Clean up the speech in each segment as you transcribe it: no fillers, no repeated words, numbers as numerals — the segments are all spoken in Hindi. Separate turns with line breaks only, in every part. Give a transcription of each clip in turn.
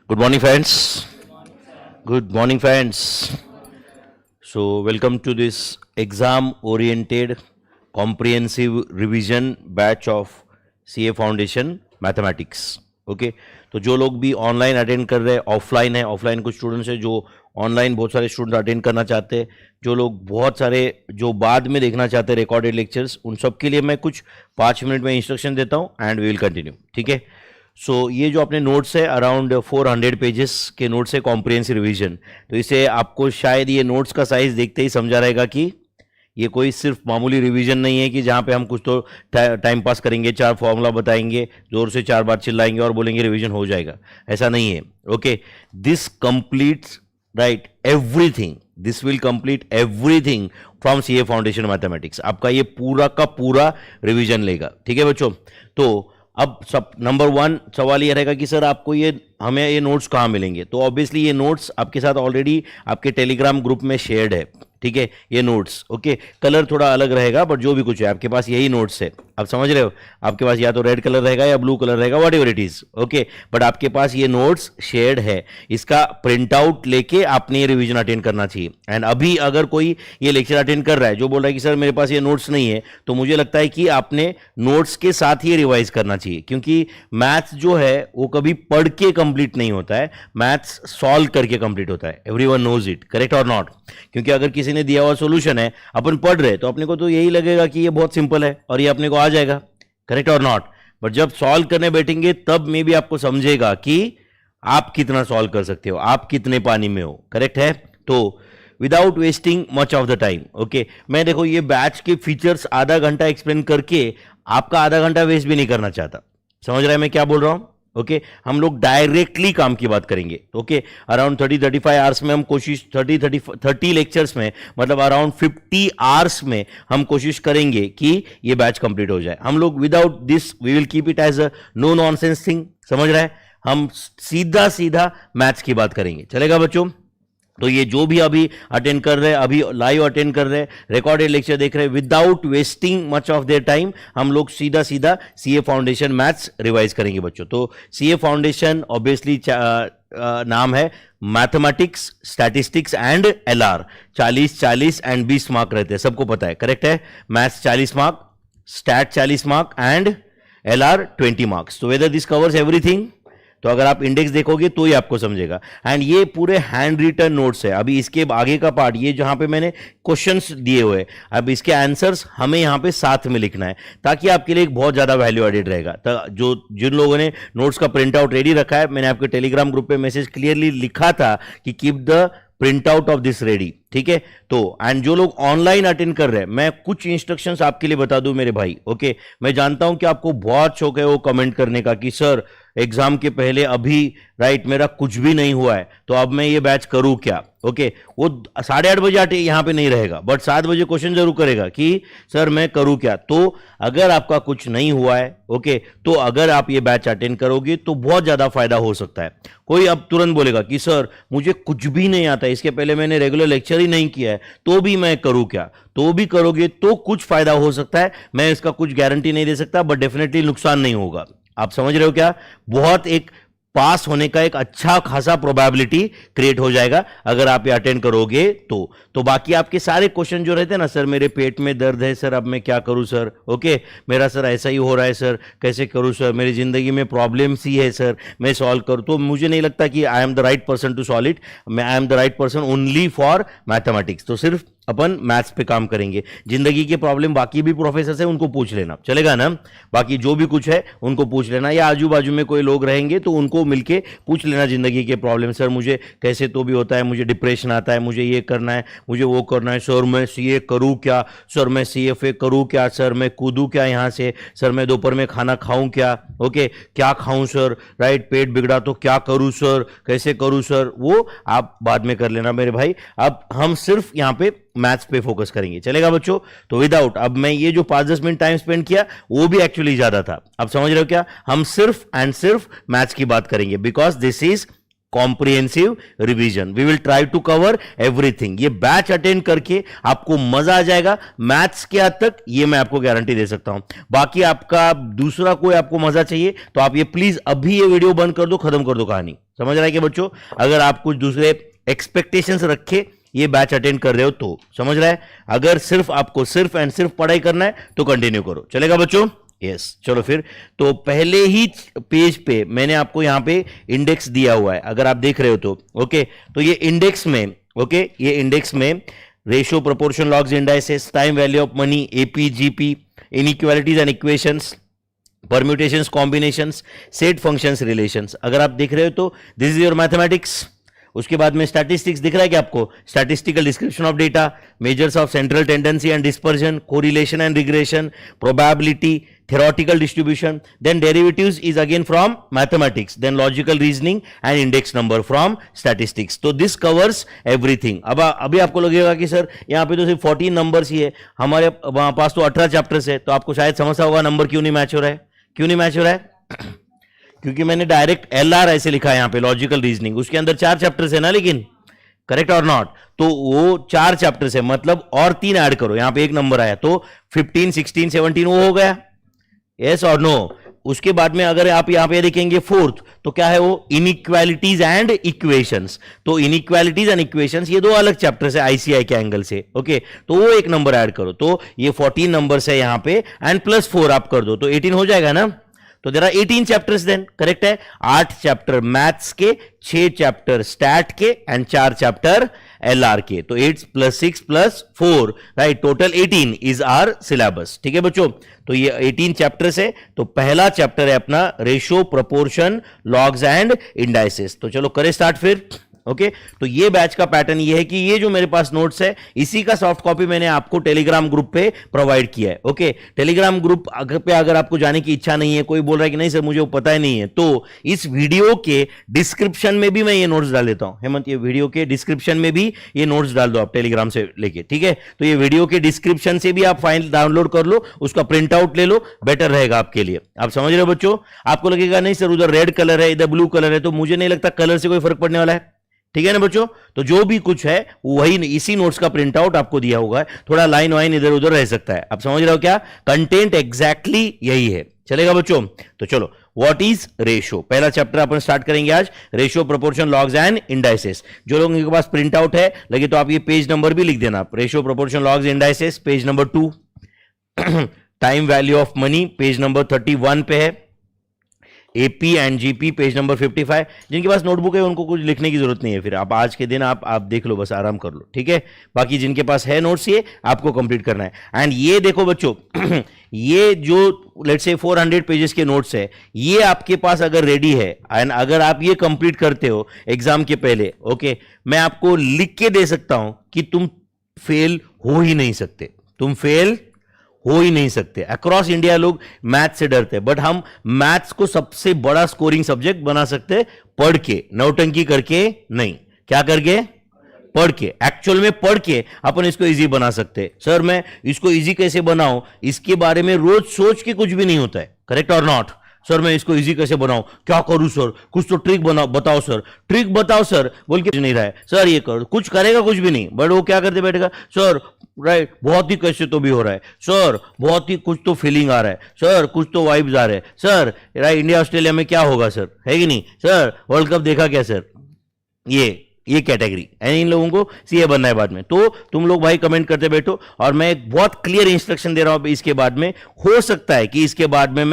Good morning, friends. Good morning, friends. So, welcome to this exam-oriented comprehensive revision batch of CA Foundation Mathematics. Okay, तो जो लोग भी ऑनलाइन अटेंड कर रहे हैं, ऑफलाइन है, ऑफलाइन कुछ स्टूडेंट्स हैं जो ऑनलाइन बहुत सारे स्टूडेंट अटेंड करना चाहते हैं, जो लोग बहुत सारे जो बाद में देखना चाहते हैं रिकॉर्डेड लेक्चर्स, उन सब के लिए मैं कुछ 5 मिनट में इंस्ट्रक्शन देता हूँ एंड वी विल कंटिन्यू. ठीक है. सो ये जो अपने नोट्स है अराउंड 400 पेजेस के नोट्स है कॉम्प्रिहेंसिव रिवीजन. तो इसे आपको शायद ये नोट्स का साइज देखते ही समझा रहेगा कि ये कोई सिर्फ मामूली रिवीजन नहीं है कि जहाँ पे हम कुछ तो टाइम पास करेंगे, 4 फॉर्मूला बताएंगे, जोर से 4 बार चिल्लाएंगे और बोलेंगे रिवीजन हो जाएगा. ऐसा नहीं है. Okay, this completes right everything. This will complete everything from CA foundation mathematics. आपका ये पूरा का पूरा रिवीजन लेगा. ठीक है बच्चों. तो अब सब नंबर 1 सवाल ये रहेगा कि सर आपको हमें ये नोट्स कहाँ मिलेंगे. तो ऑब्वियसली ये नोट्स आपके साथ ऑलरेडी आपके टेलीग्राम ग्रुप में शेयर्ड है. ठीक है, ये नोट्स. ओके, कलर थोड़ा अलग रहेगा बट जो भी कुछ है आपके पास यही नोट्स है. आप समझ रहे हो, आपके पास या तो रेड कलर रहेगा या ब्लू कलर रहेगा, what ever it is. Okay, but आपके पास ये नोट्स शेयर्ड है. इसका प्रिंट आउट लेके आपने ये रिवीजन अटेंड करना चाहिए. एंड अभी अगर कोई ये लेक्चर अटेंड कर रहा है जो बोल रहा है कि सर मेरे पास ये नोट्स नहीं है, तो मुझे लगता है कि आपने नोट्स के साथ ही रिवाइज करना चाहिए. क्योंकि मैथ्स जो है वो कभी पढ़ के कंप्लीट नहीं होता है, मैथ्स सॉल्व करके कंप्लीट होता है. एवरीवन नोज इट, करेक्ट और नॉट. क्योंकि अगर किसी ने दिया हुआ सॉल्यूशन है, अपन पढ़ रहे तो अपने को तो यही लगेगा कि ये बहुत सिंपल है और ये अपने को आ जाएगा. करेक्ट और नॉट. बट जब सॉल्व करने बैठेंगे तब मे भी आपको समझेगा कि आप कितना सॉल्व कर सकते हो, आप कितने पानी में हो. करेक्ट है. तो without wasting much of the time. Okay, मैं देखो ये बैच के फीचर्स आधा घंटा एक्सप्लेन करके आपका आधा घंटा वेस्ट भी नहीं करना चाहता. समझ रहे हैं मैं क्या बोल रहा हूं. ओके, हम लोग डायरेक्टली काम की बात करेंगे. ओके, अराउंड 30-35 आवर्स में हम कोशिश 30 लेक्चर्स में मतलब अराउंड 50 आवर्स में हम कोशिश करेंगे कि ये बैच कंप्लीट हो जाए. हम लोग without this we will keep it as a no nonsense thing. समझ रहे हैं, हम सीधा सीधा मैथ्स की बात करेंगे. चलेगा बच्चों. तो ये जो भी अभी अटेंड कर रहे हैं, अभी लाइव अटेंड कर रहे हैं, रिकॉर्डेड लेक्चर देख रहे हैं, without wasting much of their time हम लोग सीधा सीधा सीए फाउंडेशन मैथ्स रिवाइज करेंगे बच्चों. तो सीए फाउंडेशन ऑब्वियसली नाम है mathematics, statistics and LR. 40 and 20 mark रहते हैं, सबको पता है. करेक्ट है. Maths 40 mark, stat 40 mark and LR 20 marks. तो वेदर दिस कवर्स एवरीथिंग. तो अगर आप इंडेक्स देखोगे तो ही आपको समझेगा. एंड ये पूरे हैंड रिटन नोट्स है. अभी इसके आगे का पार्ट ये जहां पे मैंने क्वेश्चंस दिए हुए, अब इसके आंसर्स हमें यहां पे साथ में लिखना है ताकि आपके लिए एक बहुत ज्यादा वैल्यू एडेड रहेगा. तो जो जिन लोगों ने नोट्स का प्रिंट आउट रेडी रखा है, मैंने आपके टेलीग्राम ग्रुप पे मैसेज क्लियरली लिखा था कि keep the print out of this ready. ठीक है. तो एंड जो लोग ऑनलाइन अटेंड कर रहे हैं, मैं कुछ इंस्ट्रक्शंस आपके लिए बता दूं मेरे भाई. ओके, मैं जानता हूं कि आपको बहुत शौक है वो कमेंट करने का कि सर एग्जाम के पहले अभी राइट मेरा कुछ भी नहीं हुआ है तो अब मैं ये बैच करूं क्या. ओके, वो 8:30 बजे यहां पे नहीं रहेगा बट 7 बजे क्वेश्चन जरूर करेगा कि सर मैं करूं क्या. तो अगर आपका कुछ नहीं हुआ है, ओके, तो अगर आप ये बैच अटेंड करोगे तो बहुत ज्यादा फायदा हो सकता है. कोई अब तुरंत बोलेगा कि सर मुझे कुछ भी नहीं आता, इसके पहले मैंने रेगुलर लेक्चर ही नहीं किया है, तो भी मैं करूं क्या. तो भी करोगे तो कुछ फायदा हो सकता है. मैं इसका कुछ गारंटी नहीं दे सकता बट डेफिनेटली नुकसान नहीं होगा. आप समझ रहे हो क्या. बहुत एक पास होने का एक अच्छा खासा प्रोबेबिलिटी क्रिएट हो जाएगा अगर आप ये अटेंड करोगे तो बाकी आपके सारे क्वेश्चन जो रहते हैं ना, सर मेरे पेट में दर्द है सर, अब मैं क्या करूं सर. ओके, मेरा सर ऐसा ही हो रहा है सर, कैसे करूं सर, मेरी जिंदगी में प्रॉब्लम्स ही है सर, मैं सॉल्व करूं. तो मुझे नहीं लगता कि I am the right person to solve it. I am the right person only for mathematics. तो सिर्फ अपन मैथ्स पे काम करेंगे. जिंदगी के प्रॉब्लम बाकी भी प्रोफेसर है उनको पूछ लेना, चलेगा ना. बाकी जो भी कुछ है उनको पूछ लेना, या आजू बाजू में कोई लोग रहेंगे तो उनको मिलके पूछ लेना जिंदगी के प्रॉब्लम. सर मुझे कैसे तो भी होता है, मुझे डिप्रेशन आता है, मुझे ये करना है, मुझे वो करना है, सर मैं सीए करूं क्या, सर मैं सीएफए करूं क्या, सर मैं कूदूं क्या यहाँ से, सर मैं दोपहर में खाना खाऊं क्या. ओके, क्या खाऊं सर, राइट, पेट बिगड़ा तो क्या करूं सर, कैसे करूं सर, वो आप बाद में कर लेना मेरे भाई. अब हम सिर्फ यहाँ पे मैथ्स पे फोकस करेंगे. चलेगा बच्चों. तो विदाउट अब मैं ये जो 5-10 मिनट टाइम स्पेंड किया वो भी एक्चुअली ज्यादा था. अब समझ रहे हो क्या. हम सिर्फ एंड सिर्फ मैथ्स की बात करेंगे because this is comprehensive revision. We will try to cover everything. ये बैच अटेंड करके आपको मजा आ जाएगा। मैथ्स के हद तक ये मैं आपको गारंटी दे सकता हूं। बाकी आपका दूसरा कोई आपको मजा चाहिए तो आप ये प्लीज अभी ये वीडियो बंद कर दो, खत्म कर दो कहानी। समझ रहा है कि बच्चों, अगर आप कुछ दूसरे एक्सपेक्टेशंस रखे ये बैच अटेंड कर रहे हो तो समझ रहा है। अगर सिर्फ आपको सिर्फ एंड सिर्फ पढ़ाई करना है तो कंटिन्यू करो, चलेगा बच्चों? यस चलो फिर। तो पहले ही पेज पे मैंने आपको यहां पे इंडेक्स दिया हुआ है, अगर आप देख रहे हो तो ओके। तो ये इंडेक्स में ओके, ये इंडेक्स में ratio, proportion, logs, indices, time value of money, AP, GP, inequalities and equations, permutations, combinations, set functions, relations. अगर आप देख रहे हो तो दिस इज योर मैथमेटिक्स। उसके बाद में स्टैटिस्टिक्स दिख रहा है कि आपको statistical description of data, measures of central tendency and dispersion, correlation and regression, probability, theoretical distribution, then derivatives is again from mathematics, then logical reasoning and index number from statistics. तो this covers everything. अब अभी आपको लगेगा कि सर यहाँ पे तो सिर्फ 14 नंबर्स ही है, हमारे वहां पास तो 18 चैप्टर्स है। तो आपको शायद समझा होगा नंबर क्यों नहीं मैच हो रहा है। क्यों नहीं मैच हो रहा है? क्योंकि मैंने डायरेक्ट LR ऐसे लिखा है यहाँ पे, लॉजिकल रीजनिंग। उसके अंदर 4 चैप्टर्स है ना, लेकिन करेक्ट और नॉट? तो वो 4 चैप्टर्स है, मतलब और 3 ऐड करो, यहाँ पे 1 नंबर आया तो 15, 16, 17 वो हो गया। यस और नो? उसके बाद में अगर आप यहां पे देखेंगे फोर्थ, तो क्या है वो? Inequalities and equations. तो इनइक्वालिटीज एंड इक्वेशंस ये 2 अलग चैप्टर्स है आईसीआई के एंगल से, ओके। तो वो 1 नंबर ऐड करो, तो ये 14 नंबर्स है यहां पे, एंड प्लस 4 आप कर दो तो 18 हो जाएगा ना। तो there are 18 chapters then, correct है। 8 चैप्टर मैथ्स के, 6 चैप्टर स्टैट के एंड 4 चैप्टर LR के। तो 8 + 6 + 4 right, total 18 is our syllabus. ठीक है बच्चों, तो ये 18 चैप्टर्स है। तो पहला चैप्टर है अपना ratio, proportion, logs and indices. तो चलो करें स्टार्ट फिर। ओके तो ये बैच का पैटर्न ये है कि ये जो मेरे पास नोट्स है इसी का सॉफ्ट कॉपी मैंने आपको टेलीग्राम ग्रुप पे प्रोवाइड किया है। ओके टेलीग्राम ग्रुप पे अगर आपको जाने की इच्छा नहीं है, कोई बोल रहा है कि नहीं सर मुझे वो पता ही नहीं है, तो इस वीडियो के डिस्क्रिप्शन में भी मैं ये नोट्स डाल देता हूं। हेमंत, ये वीडियो के डिस्क्रिप्शन में भी ये नोट्स डाल दो आप टेलीग्राम से लेके, ठीक है। तो ये वीडियो के डिस्क्रिप्शन से भी आप फाइल डाउनलोड कर लो, उसका प्रिंट आउट ले लो, बेटर रहेगा आपके लिए। आप समझ रहे हो बच्चों? आपको लगेगा नहीं सर उधर रेड कलर है, इधर ब्लू कलर है, तो मुझे नहीं लगता कलर से कोई फर्क पड़ने वाला है। ठीक है ना बच्चों? तो जो भी कुछ है वही इसी नोट्स का प्रिंट आउट आपको दिया होगा, थोड़ा लाइन वाइन इधर उधर रह सकता है। आप समझ रहे हो क्या? कंटेंट एग्जैक्टली यही है, चलेगा बच्चों? तो चलो, व्हाट इज रेशियो, पहला चैप्टर अपन स्टार्ट करेंगे आज। Ratio, proportion, logs and indices. जो लोगों के पास प्रिंट आउट है लगे तो आप ये पेज नंबर भी लिख देना। Ratio, proportion, logs, indices page number 2। Time value of money page number 31 पे है। AP and GP page number 55। जिनके पास नोटबुक है उनको कुछ लिखने की जरूरत नहीं है, फिर आप आज के दिन आप देख लो, बस आराम कर लो, ठीक है। बाकी जिनके पास है नोट्स ये आपको कंप्लीट करना है। एंड ये देखो बच्चों ये जो लेट्स से 400 पेजेस के नोट्स है, ये आपके पास अगर रेडी है एंड अगर आप ये कंप्लीट करते हो एग्जाम के पहले, ओके, मैं आपको लिख के दे सकता हूं कि तुम फेल हो ही नहीं सकते, तुम फेल हो ही नहीं सकते। अक्रॉस इंडिया लोग मैथ्स से डरते हैं, बट हम मैथ्स को सबसे बड़ा स्कोरिंग सब्जेक्ट बना सकते पढ़ के, नौटंकी करके नहीं। क्या करके? पढ़ के। एक्चुअल में पढ़ के अपन इसको इजी बना सकते। सर मैं इसको इजी कैसे बनाऊं, इसके बारे में रोज सोच के कुछ भी नहीं होता है, करेक्ट और नॉट? सर मैं इसको इजी कैसे बनाऊं, क्या करूं सर, कुछ तो ट्रिक बताओ सर, ट्रिक बताओ सर, बोल के नहीं रहा है। सर ये कर, कुछ करेगा कुछ भी नहीं, बट वो क्या करते बैठेगा, सर राइट बहुत ही कैसे तो भी हो रहा है, सर बहुत ही कुछ तो फीलिंग आ रहा है, सर कुछ तो वाइब्स आ रहे हैं, सर राइट इंडिया ऑस्ट्रेलिया में क्या होगा सर, है कि नहीं, सर वर्ल्ड कप देखा क्या सर। ये कैटेगरी एंड इन लोगों को सीए बनना है बाद में। तो तुम लोग भाई कमेंट करते बैठो और मैं एक बहुत क्लियर इंस्ट्रक्शन दे रहा हूं इसके बाद में। हो सकता है कि इसके बाद में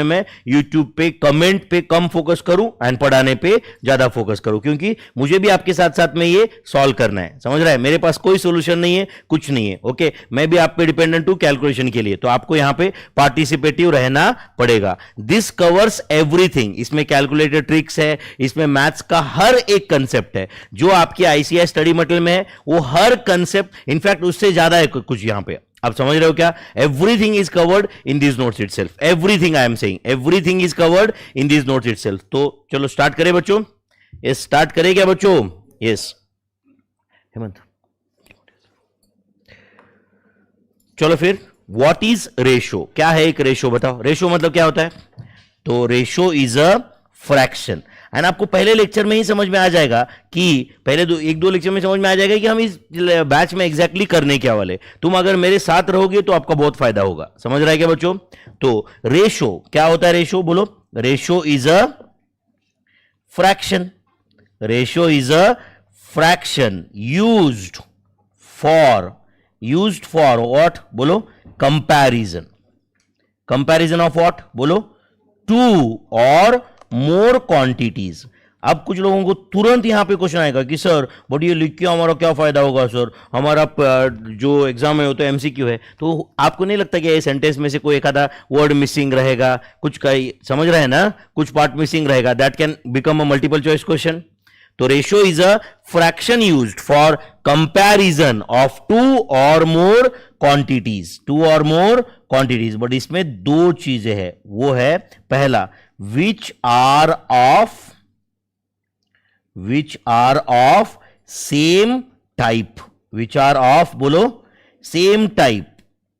मैं यूट्यूब पे कमेंट पे कम फोकस करूं एंड पढ़ाने पे ज्यादा फोकस करूं, क्योंकि मुझे भी आपके साथ साथ में ये सॉल्व करना है, समझ रहा है। मेरे पास कोई सोल्यूशन नहीं है, कुछ नहीं है, ओके। मैं भी आप पे डिपेंडेंट हूं कैलकुलेशन के लिए, तो आपको यहां पे पार्टिसिपेटिव रहना पड़ेगा। This covers everything. इसमें कैलकुलेटर ट्रिक्स है, इसमें मैथ्स का हर एक कंसेप्ट है जो आपके आईसीआई स्टडी मटेरियल में है, वो हर कंसेप्ट इनफैक्ट उससे ज्यादा है कुछ यहां पे। आप समझ रहे हो क्या? Everything is covered in this notes itself. Everything I am saying, everything is covered in this notes itself. तो चलो स्टार्ट करें बच्चों। यस स्टार्ट करें क्या बच्चों? यस हेमंत चलो फिर। व्हाट इज रेशियो, क्या है एक रेशियो बताओ। रेशियो मतलब क्या होता है? तो ratio is a fraction. And आपको पहले लेक्चर में ही समझ में आ जाएगा कि पहले एक दो लेक्चर में समझ में आ जाएगा कि हम इस बैच में एग्जैक्टली करने क्या वाले। तुम अगर मेरे साथ रहोगे तो आपका बहुत फायदा होगा। समझ रहा है क्या बच्चों? तो रेशो क्या होता है? रेशो बोलो। Ratio is a fraction. Ratio is a fraction used for what? बोलो कंपैरिजन। Comparison of what? बोलो टू और मोर क्वांटिटीज। अब कुछ लोगों को तुरंत यहां पे क्वेश्चन आएगा कि सर बट ये लिख के हमारा क्या फायदा होगा सर, हमारा जो एग्जाम है वो तो एमसीक्यू है। तो आपको नहीं लगता कि ये सेंटेंस में से कोई एक आधा वर्ड मिसिंग रहेगा, कुछ का समझ रहे हैं ना, कुछ पार्ट मिसिंग रहेगा, that can become a multiple choice question. तो ratio is a fraction used for comparison of two और मोर क्वांटिटीज। टू और मोर क्वांटिटीज, बट इसमें दो चीजें हैं। वो है पहला which are of same type. Which are of बोलो सेम टाइप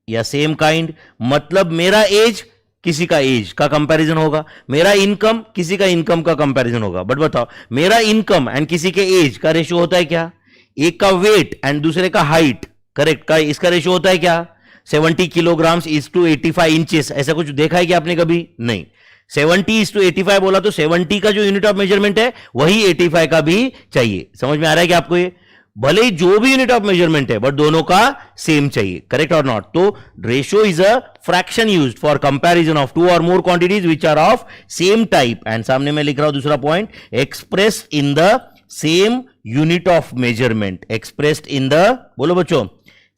या सेम काइंड। मतलब मेरा एज किसी का एज का कंपैरिजन होगा, मेरा इनकम किसी का इनकम का कंपैरिजन होगा। बट बताओ मेरा इनकम एंड किसी के एज का रेशियो होता है क्या? एक का वेट एंड दूसरे का हाइट, करेक्ट, का इसका रेशियो होता है क्या? 70 किलोग्राम्स इज टू 85 इंचेस। ऐसा कुछ देखा है क्या आपने कभी? नहीं। 70 इज टू 85 बोला तो 70 का जो यूनिट ऑफ मेजरमेंट है वही 85 का भी चाहिए। समझ में आ रहा है क्या आपको? ये भले ही जो भी यूनिट ऑफ मेजरमेंट है बट दोनों का सेम चाहिए, करेक्ट और नॉट? तो ratio is a fraction used for comparison of two और more quantities which are of same type. And सामने मैं लिख रहा हूं दूसरा point, expressed in the same unit of measurement. Expressed in the बोलो बच्चों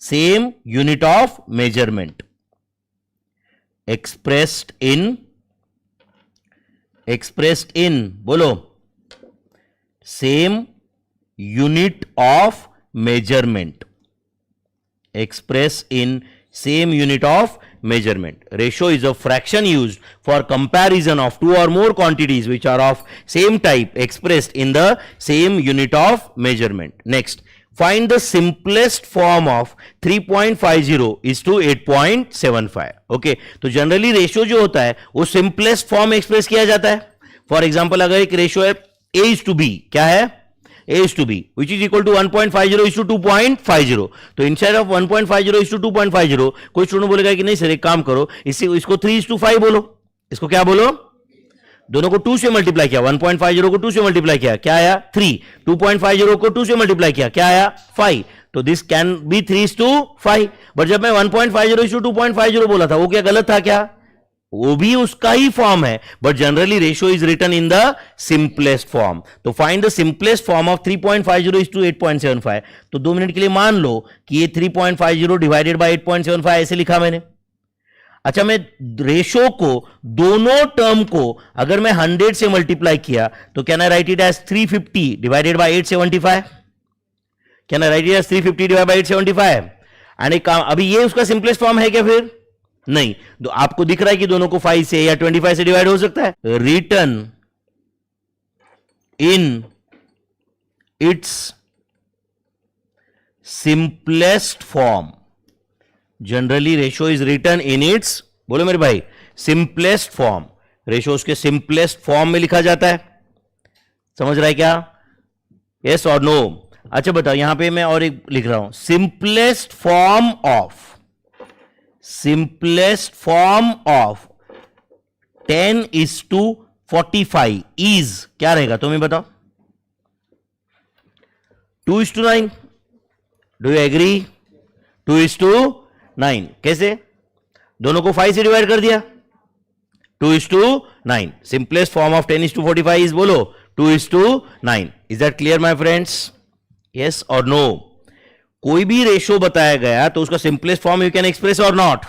same unit of measurement. Expressed in बोलो same unit of measurement. Express in same unit of measurement. Ratio is a fraction used for comparison of two or more quantities which are of same type expressed in the same unit of measurement. Next, find the simplest form of 3.50 is to 8.75. Okay, तो जनरली रेशियो जो होता है वो सिंपलेस्ट फॉर्म एक्सप्रेस किया जाता है। फॉर एग्जांपल अगर एक रेशियो है a is to b, क्या है? A is to B, which is equal to 1.50 is to 2.50. तो इंस्टेड ऑफ 1.50 is to 2.50 कोई स्टूडेंट बोलेगा कि नहीं सर एक काम करो, इसको 3 is to 5 बोलो। इसको क्या बोलो? दोनों को 2 से मल्टीप्लाई किया, 1.50 को 2 से मल्टीप्लाई किया, क्या आया? 3। 2.50 को 2 से मल्टीप्लाई किया, क्या आया? 5। तो this can be 3 is to 5। But जब मैं 1.50 is to 2.50 बोला था वो क्या गलत था क्या? वो भी उसका ही फॉर्म है, but generally ratio is written in the simplest form. तो find the simplest form of 3.50 is to 8.75। तो 2 मिनट के लिए मान लो कि ये 3.50 डिवाइडेड बाय 8.75 ऐसे लिखा मैंने। अच्छा, मैं रेशियो को दोनों टर्म को अगर मैं 100 से मल्टीप्लाई किया तो can I write it as 350 divided by 875? Can I write it as 350 divided by 875? And एक काम, अभी ये उसका सिंपलेस्ट फॉर्म है क्या? फिर नहीं। तो आपको दिख रहा है कि दोनों को 5 से या 25 से डिवाइड हो सकता है। Written in its simplest form. Generally ratio is written in its, बोलो मेरे भाई, सिंपलेस्ट फॉर्म। रेशियो उसके सिंपलेस्ट फॉर्म में लिखा जाता है। समझ रहा है क्या? यस और नो? अच्छा बताओ, यहां पे मैं और एक लिख रहा हूं, simplest form of 10 is to 45 is क्या रहेगा? तुम्हें बताओ। 2 is to 9। Do you agree? 2 is to 9 कैसे? दोनों को 5 से डिवाइड कर दिया, 2 is to 9। Simplest form of 10 is to 45 is बोलो 2 is to 9। Is that clear my friends? Yes और नो? कोई भी रेशियो बताया गया तो उसका simplest form you can express और not.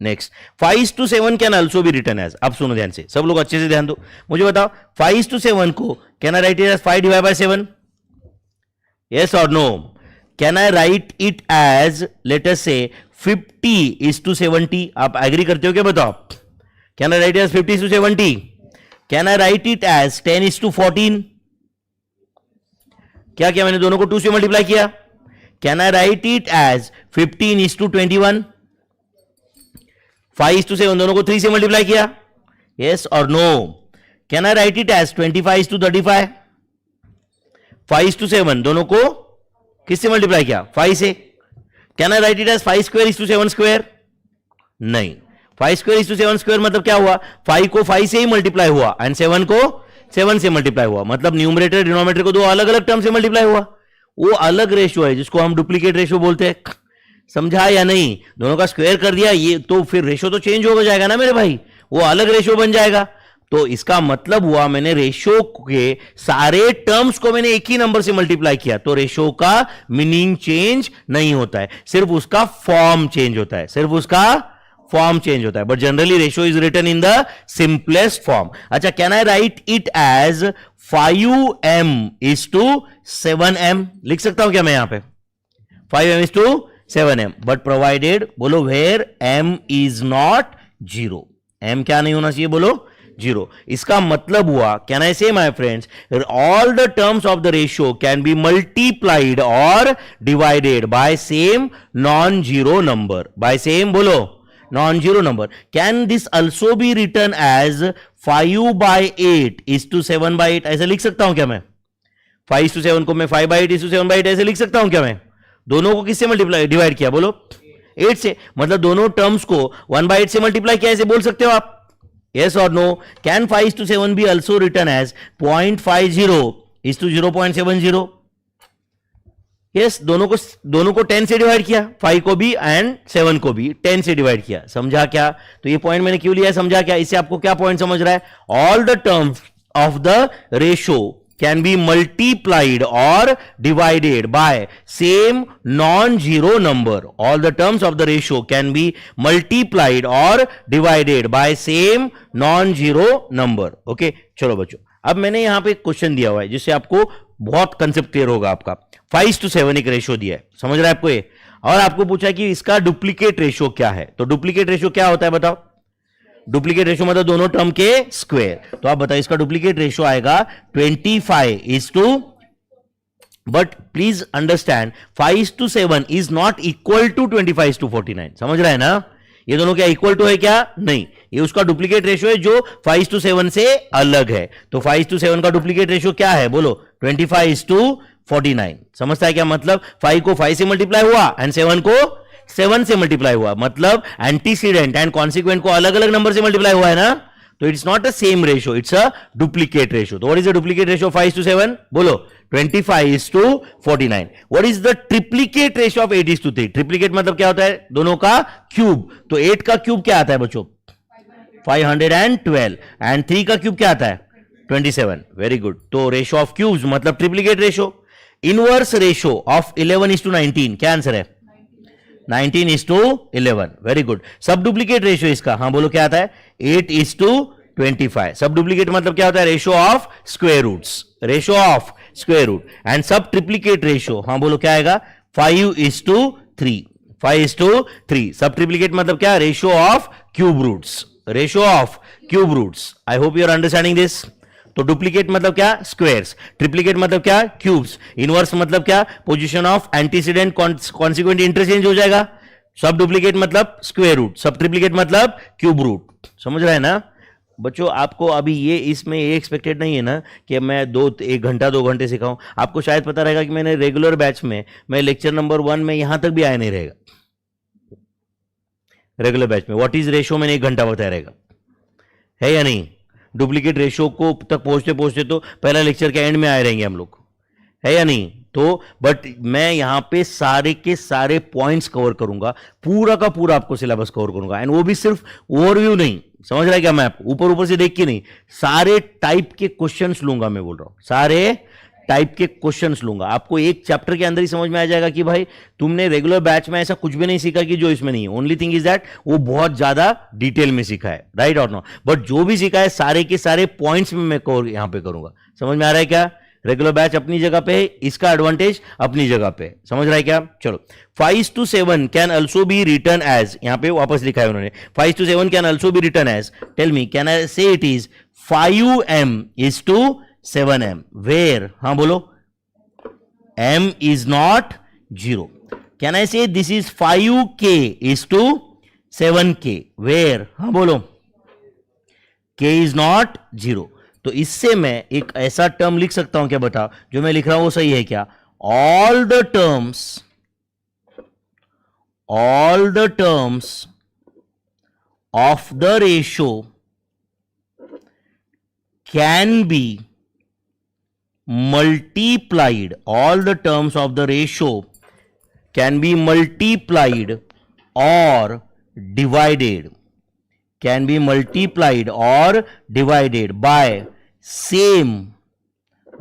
Next, 5 to 7 can also be written as. अब सुनो ध्यान से, सब लोग अच्छे से ध्यान दो, मुझे बताओ 5 to 7 को can I write it as 5 divide by 7? Yes और no? Can I write it as let us say 50 is to 70? आप एग्री करते हो क्या? बताओ। Can I write it as 50 is to 70? Can I write it as 10 is to 14? क्या मैंने दोनों को 2 से मल्टीप्लाई किया? Can I write it as 15 is to 21? 5 is to 7 दोनों को 3 से मल्टीप्लाई किया, यस और no? Can I write it as 25:35? 5:7 दोनों को किससे मल्टीप्लाई किया? 5 से. Can I write it as 5² 7²? नहीं. 5² 7² मतलब क्या हुआ? 5 को 5 से ही मल्टीप्लाई हुआ एंड 7 को 7 से मल्टीप्लाई हुआ. मतलब न्यूमरेटर डिनोमिनेटर को दो अलग अलग टर्म से मल्टीप्लाई हुआ. वो अलग रेशियो है जिसको हम डुप्लीकेट रेशियो बोलते हैं. समझा या नहीं? दोनों का स्क्वायर कर दिया ये तो फिर रेशियो तो चेंज हो जाएगा ना मेरे भाई, वो अलग रेशियो बन जाएगा. तो इसका मतलब हुआ मैंने रेशियो के सारे टर्म्स को मैंने एक ही नंबर से मल्टीप्लाई किया, तो रेशियो का मीनिंग चेंज नहीं होता है, सिर्फ उसका फॉर्म चेंज होता है. सिर्फ उसका फॉर्म चेंज होता है. But generally ratio is written in the simplest form. अच्छा, can I write it as 5m:7m? लिख सकता हूं क्या मैं यहां पे? 5m:7m. बट प्रोवाइडेड बोलो where m is not 0. m क्या नहीं होना चाहिए? बोलो 0. इसका मतलब हुआ, can I say my friends, all the terms of the ratio can be multiplied और divided by same non zero number. By same बोलो non zero number. Can this also be written as 5/8:7/8? ऐसे लिख सकता हूं क्या मैं? 5:7 को मैं 5/8:7/8 ऐसे लिख सकता हूं क्या मैं? दोनों को किससे मल्टीप्लाई डिवाइड किया? बोलो 8 से. मतलब दोनों टर्म्स को 1/8 से मल्टीप्लाई किया, ऐसे बोल सकते हो आप. Yes or no? Can 5:7 be also written as 0.50:0.70? Yes, दोनों को 10 से डिवाइड किया, 5 को भी एंड 7 को भी 10 से डिवाइड किया. समझा क्या? तो ये पॉइंट मैंने क्यों लिया है? समझा क्या? इससे आपको क्या पॉइंट समझ रहा है? All the terms of the ratio can be multiplied or divided by same non-zero number. All the terms of the ratio can be multiplied or divided by same non-zero number. Okay, चलो बच्चों, अब मैंने यहां पे क्वेश्चन दिया हुआ है जिससे आपको बहुत कंसेप्ट क्लियर होगा. आपका 5:7 एक रेशियो दिया है, समझ रहा है आपको ये, और आपको पूछा है कि इसका डुप्लीकेट रेशियो क्या है. तो डुप्लीकेट रेशियो क्या होता है बताओ? डुप्लीकेट रेशियो मतलब दोनों टर्म के स्क्वायर. तो आप बताइए इसका डुप्लीकेट रेशियो आएगा 25:, but please understand 5:7 is not equal to 25:49. समझ रहा है ना? ये दोनों क्या इक्वल टू है क्या? नहीं, ये उसका डुप्लीकेट रेशियो है जो 5:7 से अलग है. तो 5:7 का डुप्लीकेट रेशियो क्या है? बोलो 25:49. समझता है क्या मतलब? 5 को 5 से मल्टीप्लाई हुआ एंड 7 को 7 से मल्टीप्लाई हुआ, मतलब एंटीसीडेंट एंड कॉन्सिक्वेंट को अलग अलग नंबर से मल्टीप्लाई हुआ है ना. तो it's not a same ratio, it's a duplicate ratio. तो what is the duplicate ratio 5:7? बोलो 25:49. What is the triplicate ratio of 8:3? Triplicate मतलब क्या होता है? दोनों का क्यूब. तो 8 का क्यूब क्या आता है बच्चों? 512. एंड 3 का क्यूब क्या आता है? 27. Very good. तो रेशियो ऑफ क्यूब्स मतलब triplicate ratio. Inverse ratio of 11:19 क्या आंसर है? 19:11. Very good. सब डुप्लीकेट रेशियो इसका, हाँ बोलो क्या आता है? 8:25. सब डुप्लीकेट मतलब क्या होता है? Ratio of square roots. Ratio of square root. And sub triplicate ratio, हाँ बोलो क्या आएगा? 5:3. 5:3. सब ट्रिप्लीकेट मतलब क्या? Ratio of cube roots. Ratio of cube roots. I hope you are understanding this. तो डुप्लीकेट मतलब क्या? स्क्वायर्स. ट्रिप्लीकेट मतलब क्या? क्यूब्स. इनवर्स मतलब क्या? Position of antecedent consequent interchange हो जाएगा. सब डुप्लीकेट मतलब स्क्वायर रूट, सब ट्रिप्लीकेट मतलब क्यूब रूट. समझ रहे हैं ना बच्चों? आपको अभी ये इसमें ये एक्सपेक्टेड नहीं है ना कि मैं 1 घंटा 2 घंटे सिखाऊं. आपको शायद पता रहेगा कि मैंने रेगुलर बैच में मैं लेक्चर नंबर 1 में यहां तक भी आया नहीं रहेगा. रेगुलर बैच में व्हाट इज रेशियो मैंने 1 घंटा बताया रहेगा, है या नहीं? डुप्लीकेट रेशियो को तक पहुंचते पहुंचते तो पहला लेक्चर के एंड में आए रहेंगे हम लोग, है या नहीं? तो बट मैं यहां पे सारे के सारे पॉइंट्स कवर करूंगा, पूरा का पूरा आपको सिलेबस कवर करूंगा. एंड वो भी सिर्फ ओवरव्यू नहीं, समझ रहा है क्या? मैं आपको ऊपर ऊपर से देख के नहीं, सारे टाइप के क्वेश्चंस लूंगा. मैं बोल रहा हूं सारे टाइप के क्वेश्चंस लूंगा. आपको एक चैप्टर के अंदर ही समझ में आ जाएगा कि भाई तुमने रेगुलर बैच में ऐसा कुछ भी नहीं सीखा कि जो इसमें नहीं है. ओनली थिंग इज दैट वो बहुत ज्यादा डिटेल में सीखा है, राइट और नॉट? बट जो भी सीखा है सारे के सारे पॉइंट्स में मैं कवर यहां पे करूंगा. समझ में आ रहा है क्या? रेगुलर बैच अपनी जगह पे है, इसका एडवांटेज अपनी जगह पे. समझ रहा है क्या? चलो 5:7 can also be written as, यहां पे वापस लिखा है उन्होंने 5:7 can also be written as. Tell me, can I say it is 5m:7m where, हाँ बोलो, m is not 0. Can I say this is 5k:7k where, हाँ बोलो, k is not 0. तो इससे मैं एक ऐसा टर्म लिख सकता हूं क्या, बताओ जो मैं लिख रहा हूं वो सही है क्या? All the terms of the ratio can be multiplied, all the terms of the ratio can be multiplied or divided, can be multiplied or divided by same,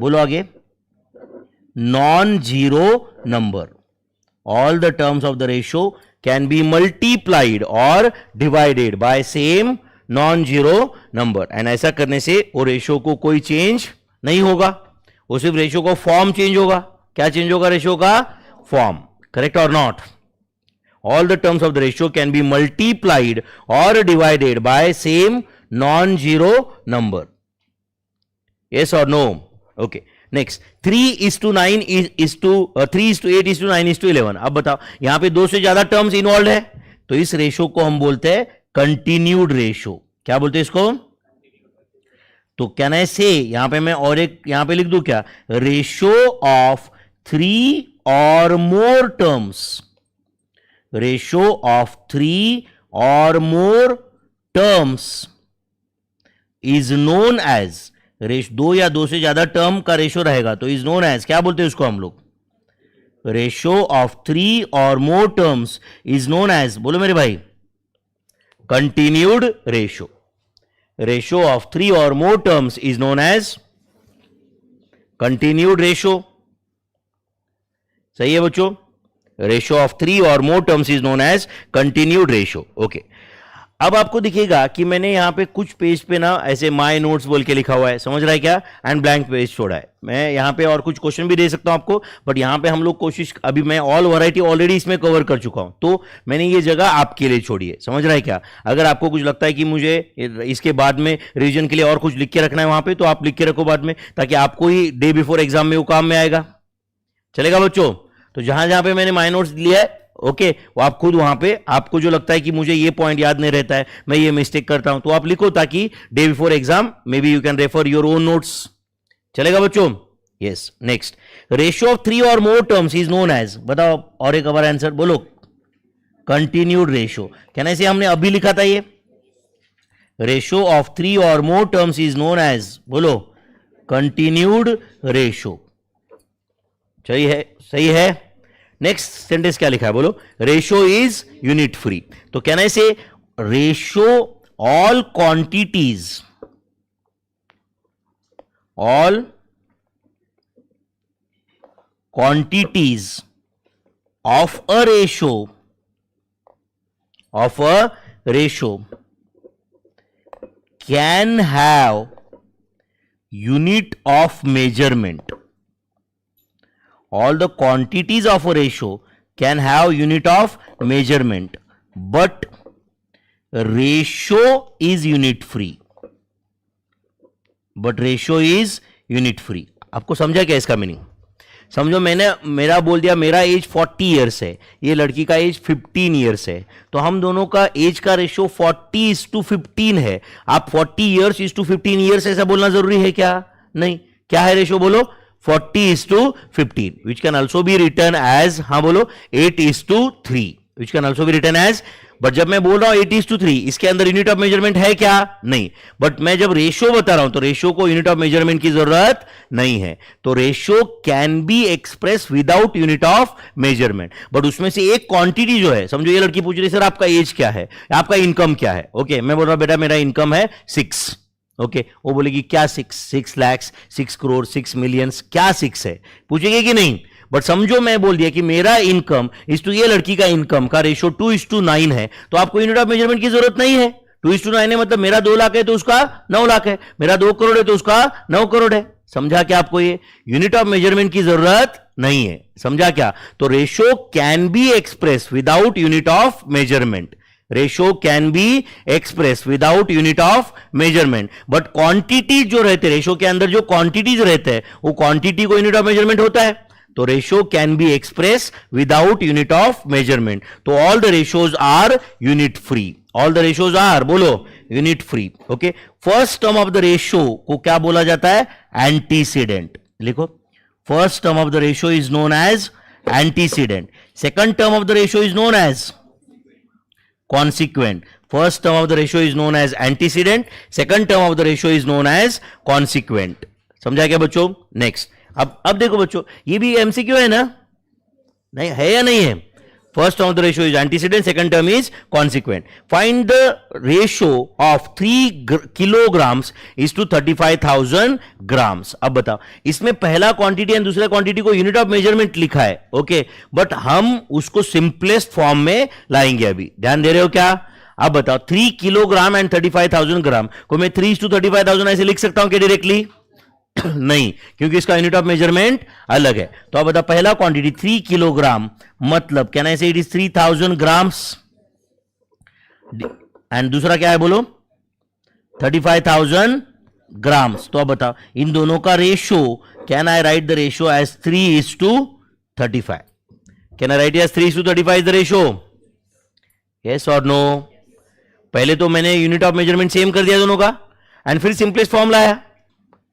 बोलो आगे, non-zero number. All the terms of the ratio can be multiplied or divided by same non-zero number. and ऐसा करने से वो रेशो को कोई चेंज नहीं होगा, वो सिर्फ रेशियो का फॉर्म चेंज होगा. क्या चेंज होगा? रेशियो का फॉर्म. करेक्ट और not? All the terms of the ratio can be multiplied और divided by same non zero number. Yes और नो? ओके. नेक्स्ट, 3:9 3:8 9:11. अब बताओ, यहां पे 2 से ज्यादा टर्म्स इन्वॉल्व है, तो इस रेशियो को हम बोलते हैं कंटिन्यूड रेशियो. क्या बोलते हैं इसको? तो कैन आई से, यहां पे मैं और एक यहां पे लिख दूं क्या? रेशियो ऑफ 3 और मोर टर्म्स. रेशियो ऑफ 3 और more terms is known as, 2 या 2 से ज्यादा टर्म का रेशियो रहेगा तो इज नोन एज, क्या बोलते हैं उसको हम लोग? रेशियो ऑफ 3 और more terms is known as, बोलो मेरे भाई, continued ratio. Ratio of 3 or more terms is known as continued ratio. सही है बच्चों? Ratio of 3 or more terms is known as continued ratio. Okay. अब आपको दिखेगा कि मैंने यहां पे कुछ पेज पे ना ऐसे माय नोट्स बोल के लिखा हुआ है, समझ रहा है क्या? एंड ब्लैंक पेज छोड़ा है. मैं यहां पे और कुछ क्वेश्चन भी दे सकता हूं आपको, बट यहां पे हम लोग कोशिश, अभी मैं ऑल वैरायटी ऑलरेडी इसमें कवर कर चुका हूं, तो मैंने ये जगह आपके लिए छोड़ी है. समझ रहा है क्या? अगर आपको कुछ लगता है कि मुझे इसके बाद में रिवीजन के लिए और कुछ लिख के रखना है वहां पे, तो आप लिख के रखो बाद में, ताकि आपको ही डे बिफोर एग्जाम में वो काम में आएगा. चलेगा बच्चों? तो जहां जहां पे मैंने माय नोट्स लिया है, ओके, वो आप खुद वहां पे, आपको जो लगता है कि मुझे ये पॉइंट याद नहीं रहता है, मैं ये मिस्टेक करता हूं, तो आप लिखो, ताकि day before exam may be you can refer your own notes. चलेगा बच्चों? यस. नेक्स्ट, रेशियो ऑफ 3 और more terms is known as, बताओ और एक बार आंसर बोलो. Continued ratio. कहना से हमने अभी लिखा था ये. रेशियो ऑफ 3 और more terms is known as, बोलो, कंटिन्यूड रेशियो. सही है? सही है. नेक्स्ट सेंटेंस क्या लिखा है, बोलो? Ratio is unit free. तो कहना से ratio all quantities of a ratio can have unit of measurement. All the quantities of a ratio can have unit of measurement, but ratio is unit free. आपको समझा क्या इसका मीनिंग? समझो, मैंने मेरा बोल दिया, मेरा एज 40 ईयर्स है, ये लड़की का एज 15 ईयर्स है, तो हम दोनों का एज का रेशियो 40:15 है. आप 40 ईयर्स इज टू 15 ईयर्स ऐसा बोलना जरूरी है क्या? नहीं. क्या है रेशियो? बोलो, 40:15, which can also be written as, हाँ बोलो, 8:3, which can also be written as. But जब मैं बोल रहा हूं 8:3, इसके अंदर यूनिट ऑफ मेजरमेंट है क्या? नहीं. बट मैं जब रेशियो बता रहा हूं तो रेशियो को यूनिट ऑफ मेजरमेंट की जरूरत नहीं है. तो ratio can be express without unit of measurement. But उसमें से एक क्वांटिटी जो है, समझो ये लड़की पूछ रही है, सर आपका एज क्या है, आपका इनकम क्या है? ओके, मैं बोल रहा हूं बेटा मेरा इनकम है 6. ओके, वो बोलेगी क्या 6 लाख, 6 करोड़, 6 मिलियंस, क्या 6 है? पूछेगी कि नहीं? बट समझो मैं बोल दिया कि मेरा इनकम इस टू ये लड़की का इनकम का रेशियो 2:9 है, तो आपको यूनिट ऑफ मेजरमेंट की जरूरत नहीं है. 2:9 है मतलब मेरा 2 लाख है तो उसका 9 लाख है, मेरा 2 करोड़ है तो उसका 9 करोड़ है. समझा क्या आपको? ये यूनिट ऑफ मेजरमेंट की जरूरत नहीं है. समझा क्या? तो ratio can be express without unit of measurement. Ratio can be express without unit of measurement. But quantity जो रहते हैं रेशियो के अंदर, जो क्वांटिटीज रहते हैं, वो क्वांटिटी को यूनिट ऑफ मेजरमेंट होता है. तो ratio can be express without unit of measurement. तो all the ratios are unit free. All the ratios are, बोलो, unit free. Okay, first term of the ratio को क्या बोला जाता है? एंटीसीडेंट. लिखो, first term of the ratio is known as antecedent. Second term of the ratio is known as consequent. First term of the ratio is known as antecedent. Second term of the ratio is known as consequent. समझा क्या बच्चों? नेक्स्ट, अब देखो बच्चों, ये भी एमसीक्यू है ना? नहीं है या नहीं है? First term of the ratio is antecedent, second term is consequent. Find the ratio of 3 kilograms is to 35,000 grams. अब बताओ, इसमें पहला क्वांटिटी और दूसरा क्वांटिटी को यूनिट ऑफ मेजरमेंट लिखा है, ओके, बट हम उसको सिंपलेस्ट फॉर्म में लाएंगे. अभी ध्यान दे रहे हो क्या? अब बताओ, 3 किलोग्राम एंड 35,000 ग्राम को मैं 3:35,000 ऐसे लिख सकता हूं क्या डायरेक्टली? नहीं, क्योंकि इसका यूनिट ऑफ मेजरमेंट अलग है. तो अब बता, पहला क्वांटिटी 3 किलोग्राम, मतलब can I say it is 3,000 grams, and दूसरा क्या है बोलो? 35,000 ग्राम्स. तो अब बताओ, इन दोनों का ratio, can I write the ratio as 3:35? Can I write as 3:35 is the ratio? Yes और नो? पहले तो मैंने यूनिट ऑफ मेजरमेंट सेम कर दिया दोनों का, एंड फिर सिंपलेस्ट फॉर्म लाया.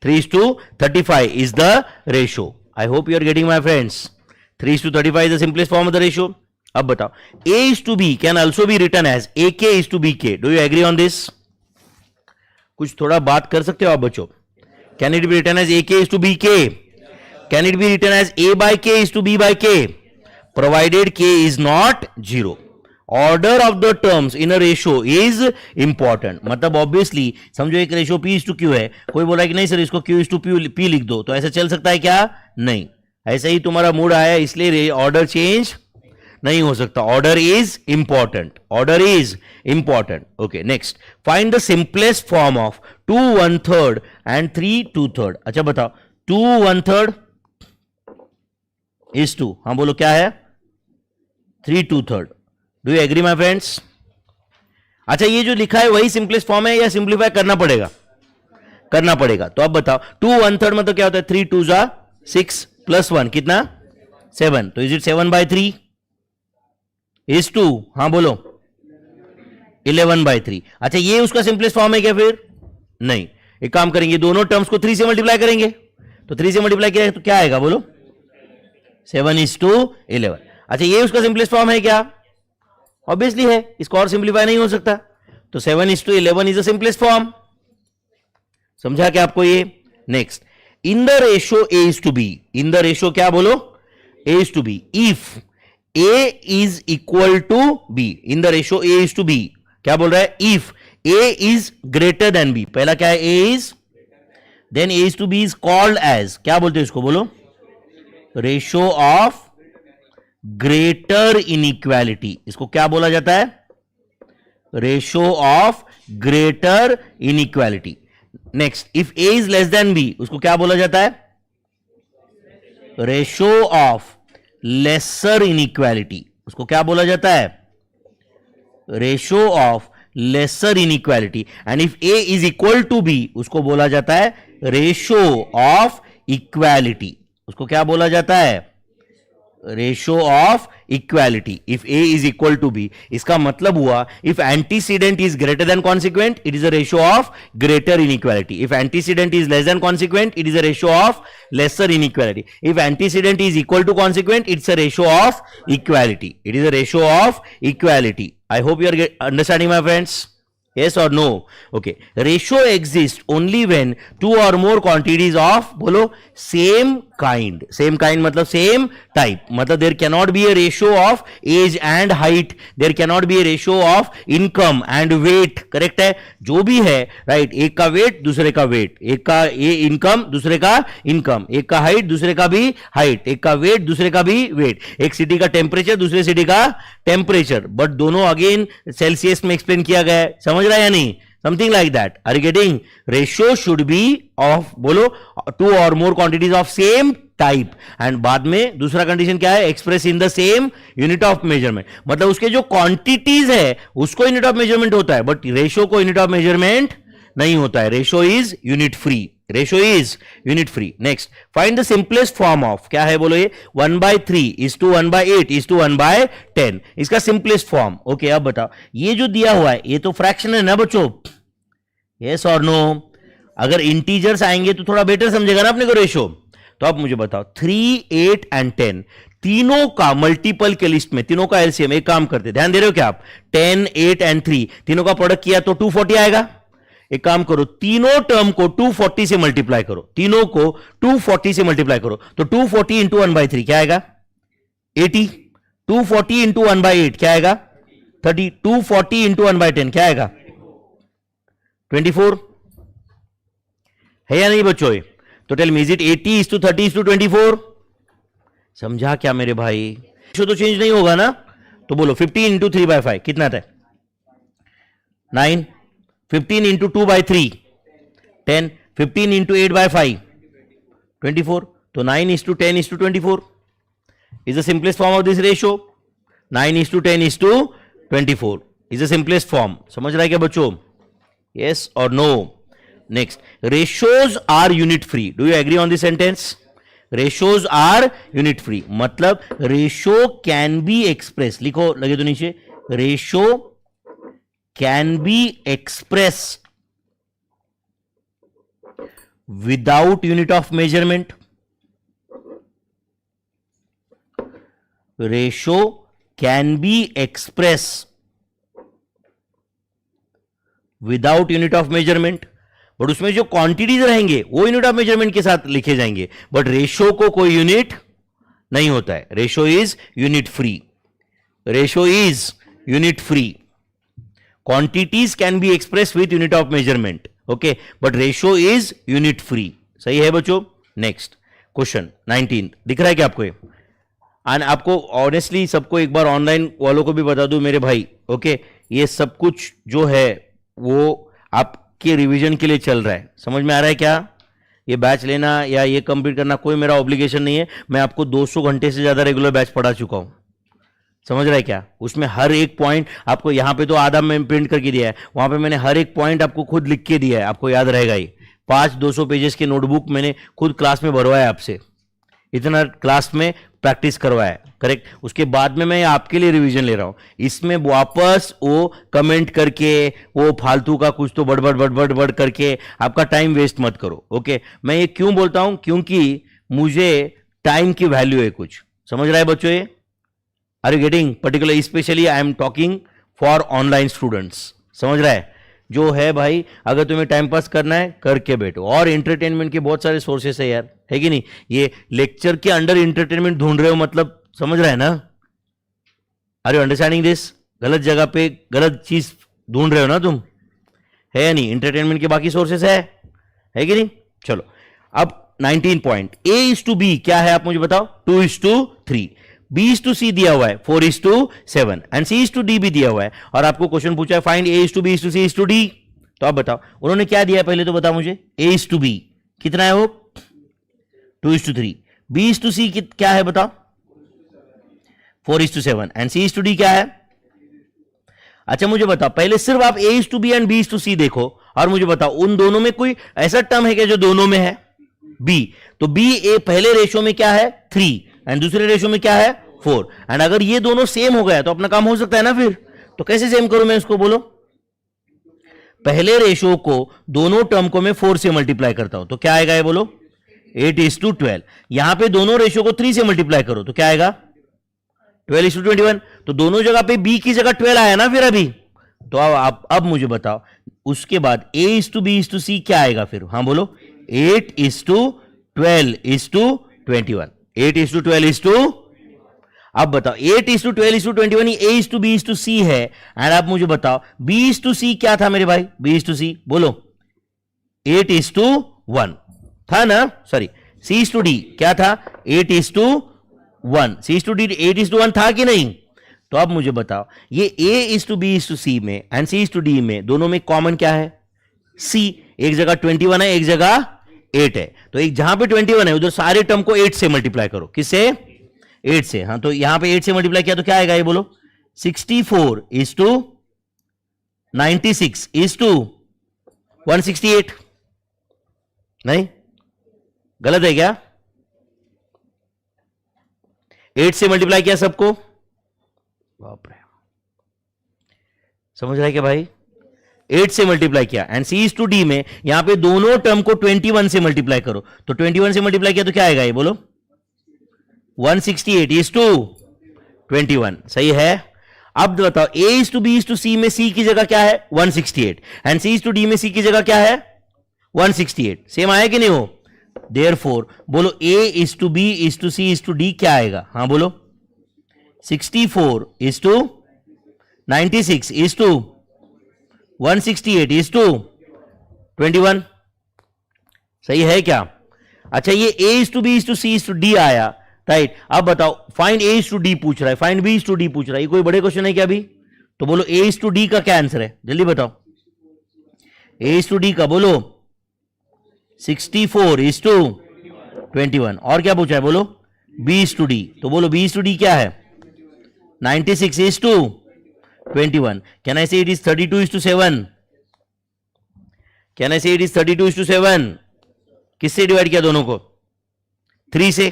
3:35 is the ratio. I hope you are getting my friends. 3:35 is the simplest form of the ratio. अब बताओ, A is to B can also be written as AK is to BK. Do you agree on this? कुछ थोड़ा बात कर सकते हो आप बच्चों? Can it be written as AK is to BK? Can it be written as A by K is to B by K? Provided K is not 0. Order of the terms in a ratio is important. मतलब ऑब्वियसली समझो एक ratio P is to Q है, कोई बोला कि नहीं सर इसको Q is to P लिख दो, तो ऐसा चल सकता है क्या? नहीं. ऐसे ही तुम्हारा मूड आया इसलिए ऑर्डर चेंज नहीं हो सकता. Order is important. Order is important. Okay, next, find the simplest form of 2/3 and 3/2. अच्छा बताओ, 2/3 is 2. हाँ बोलो क्या है? 3/2. Do you agree my friends? अच्छा, ये जो लिखा है वही सिंपलेस्ट फॉर्म है या सिंप्लीफाई करना पड़ेगा? करना पड़ेगा. तो अब बताओ, 2/3 मतलब क्या होता है? 3 2 6 प्लस 1 कितना? 7. तो इज इट 7/3 इज 2? हाँ बोलो, 11/3. अच्छा, ये उसका सिंपलेस्ट फॉर्म है क्या फिर? नहीं. एक काम करेंगे, दोनों टर्म्स को 3 से मल्टीप्लाई करेंगे. तो 3 से मल्टीप्लाई किया तो क्या आएगा बोलो? 7:11. अच्छा, ये उसका सिंपलेस्ट फॉर्म है क्या? ऑब्वियसली है, इसको और सिंप्लीफाई नहीं हो सकता. तो 7:11 इज द सिंपलेस्ट फॉर्म. समझा क्या आपको ये? Next, in the ratio A is to B. In the ratio क्या बोलो? A is to B. If A is equal to B. In the ratio A is to B. क्या बोल रहा है? If A is greater than B. पहला क्या है? A is, then A is to B is called as, क्या बोलते हैं इसको बोलो? Ratio of greater inequality. इसको क्या बोला जाता है? Ratio of greater inequality. Next, if A is less than B, उसको क्या बोला जाता है? Ratio of lesser inequality. उसको क्या बोला जाता है? Ratio of lesser inequality. And if A is equal to B, उसको बोला जाता है रेशियो ऑफ इक्वालिटी. उसको क्या बोला जाता है? Ratio of equality. If A is equal to B, इसका मतलब हुआ if antecedent is greater than consequent, it is a ratio of greater inequality. If antecedent is less than consequent, it is a ratio of lesser inequality. If antecedent is equal to consequent, it's a ratio of equality. It is a ratio of equality. I hope you are understanding my friends. Yes or no? Okay. Ratio exists only when two or more quantities of बोलो same kind. Same kind मतलब same type. मतलब there cannot be a ratio of age and height. There cannot be a ratio of income and weight. Correct है? जो भी है, right? एक का weight दूसरे का weight. एक का ये income दूसरे का income. एक का height दूसरे का भी height. एक का weight दूसरे का भी weight. एक सिटी का temperature दूसरे सिटी का temperature. But दोनों again सेल्सियस में explain किया गया है. समझ रहा है या नहीं? Something like that. Are you getting? Ratio should be of बोलो two or more quantities of same type. And बाद में दूसरा कंडीशन क्या है? Express in the same unit of measurement. मतलब उसके जो क्वांटिटीज है उसको यूनिट ऑफ मेजरमेंट होता है, बट रेशियो को यूनिट ऑफ मेजरमेंट नहीं होता है. Ratio is unit free. Ratio is unit free. Next, find the simplest form of, क्या है बोलो ये? 1/3 is to 1/8 is to 1/10. इसका सिंपलेस्ट फॉर्म. ओके, अब बताओ, ये जो दिया हुआ है ये तो फ्रैक्शन है ना बच्चों? यस और नो? अगर इंटीजर्स आएंगे तो थोड़ा बेटर समझेगा ना अपने को रेशो। तो आप मुझे बताओ 3, 8 एंड 10 तीनों का मल्टीपल के लिस्ट में, तीनों का एलसीएम, एक काम करते, ध्यान दे रहे हो क्या आप? 10, 8 एंड 3 तीनों का प्रोडक्ट किया तो 240 आएगा। एक काम करो, तीनों टर्म को 240 से मल्टीप्लाई करो, तीनों को 240 से मल्टीप्लाई करो, तो 240 इंटू 1/3 क्या आएगा? 80। 240 इंटू 1/8 क्या आएगा? 30। 240 इंटू 1/10 क्या आएगा? 24 है या नहीं बच्चों? तो टेल मी, इज इट 80:30:24? समझा क्या मेरे भाई? तो चेंज नहीं होगा ना? तो बोलो 15 इंटू 3/5 कितना आता है? 9। 15 इंटू 2/3 10। 15 इंटू 8/5 24। तो 9:10:24 is the simplest form of this ratio. 9:10:24 is the simplest form. समझ रहा है क्या बच्चों? Yes or no? Next, ratios are unit free. Do you agree on this sentence? Ratios are unit free. मतलब ratio can be expressed. लिखो, लगे तो नीचे, ratio can be expressed without unit of measurement. Ratio can be expressed without unit of measurement. But उसमें जो क्वांटिटीज रहेंगे वो यूनिट ऑफ मेजरमेंट के साथ लिखे जाएंगे, बट रेशो को कोई यूनिट नहीं होता है. Ratio is unit free. Ratio is unit free. Quantities can be express with unit of measurement, okay, but ratio is unit free. सही है बच्चों? नेक्स्ट क्वेश्चन 19 दिख रहा है क्या आपको? एंड आपको ऑनेस्टली सबको एक बार ऑनलाइन वालों को भी बता दूं मेरे भाई, ओके, ये सब कुछ जो है वो आपके रिवीजन के लिए चल रहा है. समझ में आ रहा है क्या? ये बैच लेना या ये कंप्लीट करना कोई मेरा ऑब्लिगेशन नहीं है. मैं आपको 200 घंटे से ज्यादा रेगुलर बैच पढ़ा चुका हूं. समझ रहा है क्या? उसमें हर एक पॉइंट आपको, यहां पे तो आधा मैं प्रिंट करके दिया है, वहां पे मैंने हर एक पॉइंट आपको खुद लिख के दिया है, आपको याद रहेगा ही. 200 पेजेस के नोटबुक मैंने खुद क्लास में भरवाया आपसे, इतना क्लास में प्रैक्टिस करवाया, करेक्ट. उसके बाद में मैं आपके लिए रिवीजन ले रहा हूं. इसमें वापस वो कमेंट करके वो फालतू का कुछ तो बड़बड़ बड़बड़ बड़ करके आपका टाइम वेस्ट मत करो, ओके. मैं ये क्यों बोलता हूं? क्योंकि मुझे टाइम की वैल्यू है कुछ. समझ रहा है बच्चों? ये are you getting? Particular specially I am talking for online students. समझ रहा है? जो है भाई, अगर तुम्हें टाइम पास करना है करके बैठो. और एंटरटेनमेंट के बहुत सारे सोर्सेस है यार, है कि नहीं? ये लेक्चर के अंडर एंटरटेनमेंट ढूंढ रहे हो मतलब, समझ रहा है ना? Are you understanding this? गलत जगह पे गलत चीज ढूंढ रहे हो ना तुम, है या नहीं? एंटरटेनमेंट के बाकी सोर्सेस है कि नहीं? चलो अब 19 पॉइंट. A:B क्या है आप मुझे बताओ? 2:3. B:C दिया हुआ है 4:7 एंड C:D भी दिया हुआ है. और आपको क्वेश्चन पूछा है फाइंड A:B:C:D. तो आप बताओ उन्होंने क्या दिया है पहले तो बताओ मुझे. A:B कितना है वो? 2:3. B:C क्या है बताओ? 4:7 एंड C:D क्या है? अच्छा मुझे बताओ, पहले सिर्फ आप A:B एंड B:C देखो और मुझे बताओ उन दोनों में कोई ऐसा टर्म है क्या जो दोनों में है? B. तो B ए पहले रेशो में क्या है? 3 एंड दूसरे रेशो में क्या है? 4. एंड अगर ये दोनों सेम हो गया तो अपना काम हो सकता है ना फिर. तो कैसे सेम करूं मैं इसको? बोलो. पहले रेशो को दोनों टर्म को मैं 4 से मल्टीप्लाई करता हूं तो क्या आएगा? ये बोलो 8:12. यहां पे दोनों रेशो को 3 से मल्टीप्लाई करो तो क्या आएगा? 12:21. तो दोनों जगह पे B की जगह 12 आया ना फिर अभी. तो अब मुझे बताओ उसके बाद A:B:C क्या आएगा फिर? हाँ बोलो. 8:12:21. 8:12:. अब बताओ 8:12:21 A:B:C है. एंड आप मुझे बताओ B:C क्या था मेरे भाई? B:C बोलो 8:1 था ना? सॉरी, C:D क्या था? 8:1. C:D 8:1 था कि नहीं? तो अब मुझे बताओ ये A:B:C में एंड C:D में दोनों में कॉमन क्या है? C. एक जगह 21 है, एक जगह 8 है. तो एक जहां पे 21 है उधर सारे टर्म को 8 से मल्टीप्लाई करो. किससे? 8 से. हाँ तो यहां पे 8 से मल्टीप्लाई किया तो क्या आएगा? ये बोलो 64:96:168. नहीं, गलत है क्या? 8 से मल्टीप्लाई किया सबको. बाप रे, समझ रहा है क्या भाई? 8 से मल्टीप्लाई किया, and C is to D में यहां पे दोनों टर्म को 21 से मल्टीप्लाई करो, तो 21 से मल्टीप्लाई किया तो क्या आएगा ये बोलो, 168 इज टू 21, सही है। अब बताओ a is to B is to c में c की जगह क्या है 168, and c is to D में c की जगह क्या है 168, सेम आया कि नहीं हो। देयरफॉर बोलो a is to B is to C is to D क्या आएगा, हाँ बोलो 64 is to 96 is to 168 is to 21, सही है क्या। अच्छा ये a is to B is to C is to D आया, राइट। अब बताओ find a is to D पूछ रहा है, find b is to D पूछ रहा है, ये कोई बड़े क्वेश्चन है क्या अभी। तो बोलो a इज टू डी का क्या आंसर है, जल्दी बताओ। a इज टू डी का बोलो 64 इज टू 21, और क्या पूछा है बोलो b इज टू डी, तो बोलो b इज टू डी क्या है 96 is to 21। Can I say it is 32 is to 7, can I say it is 32 is to 7, किससे डिवाइड किया दोनों को 3 से,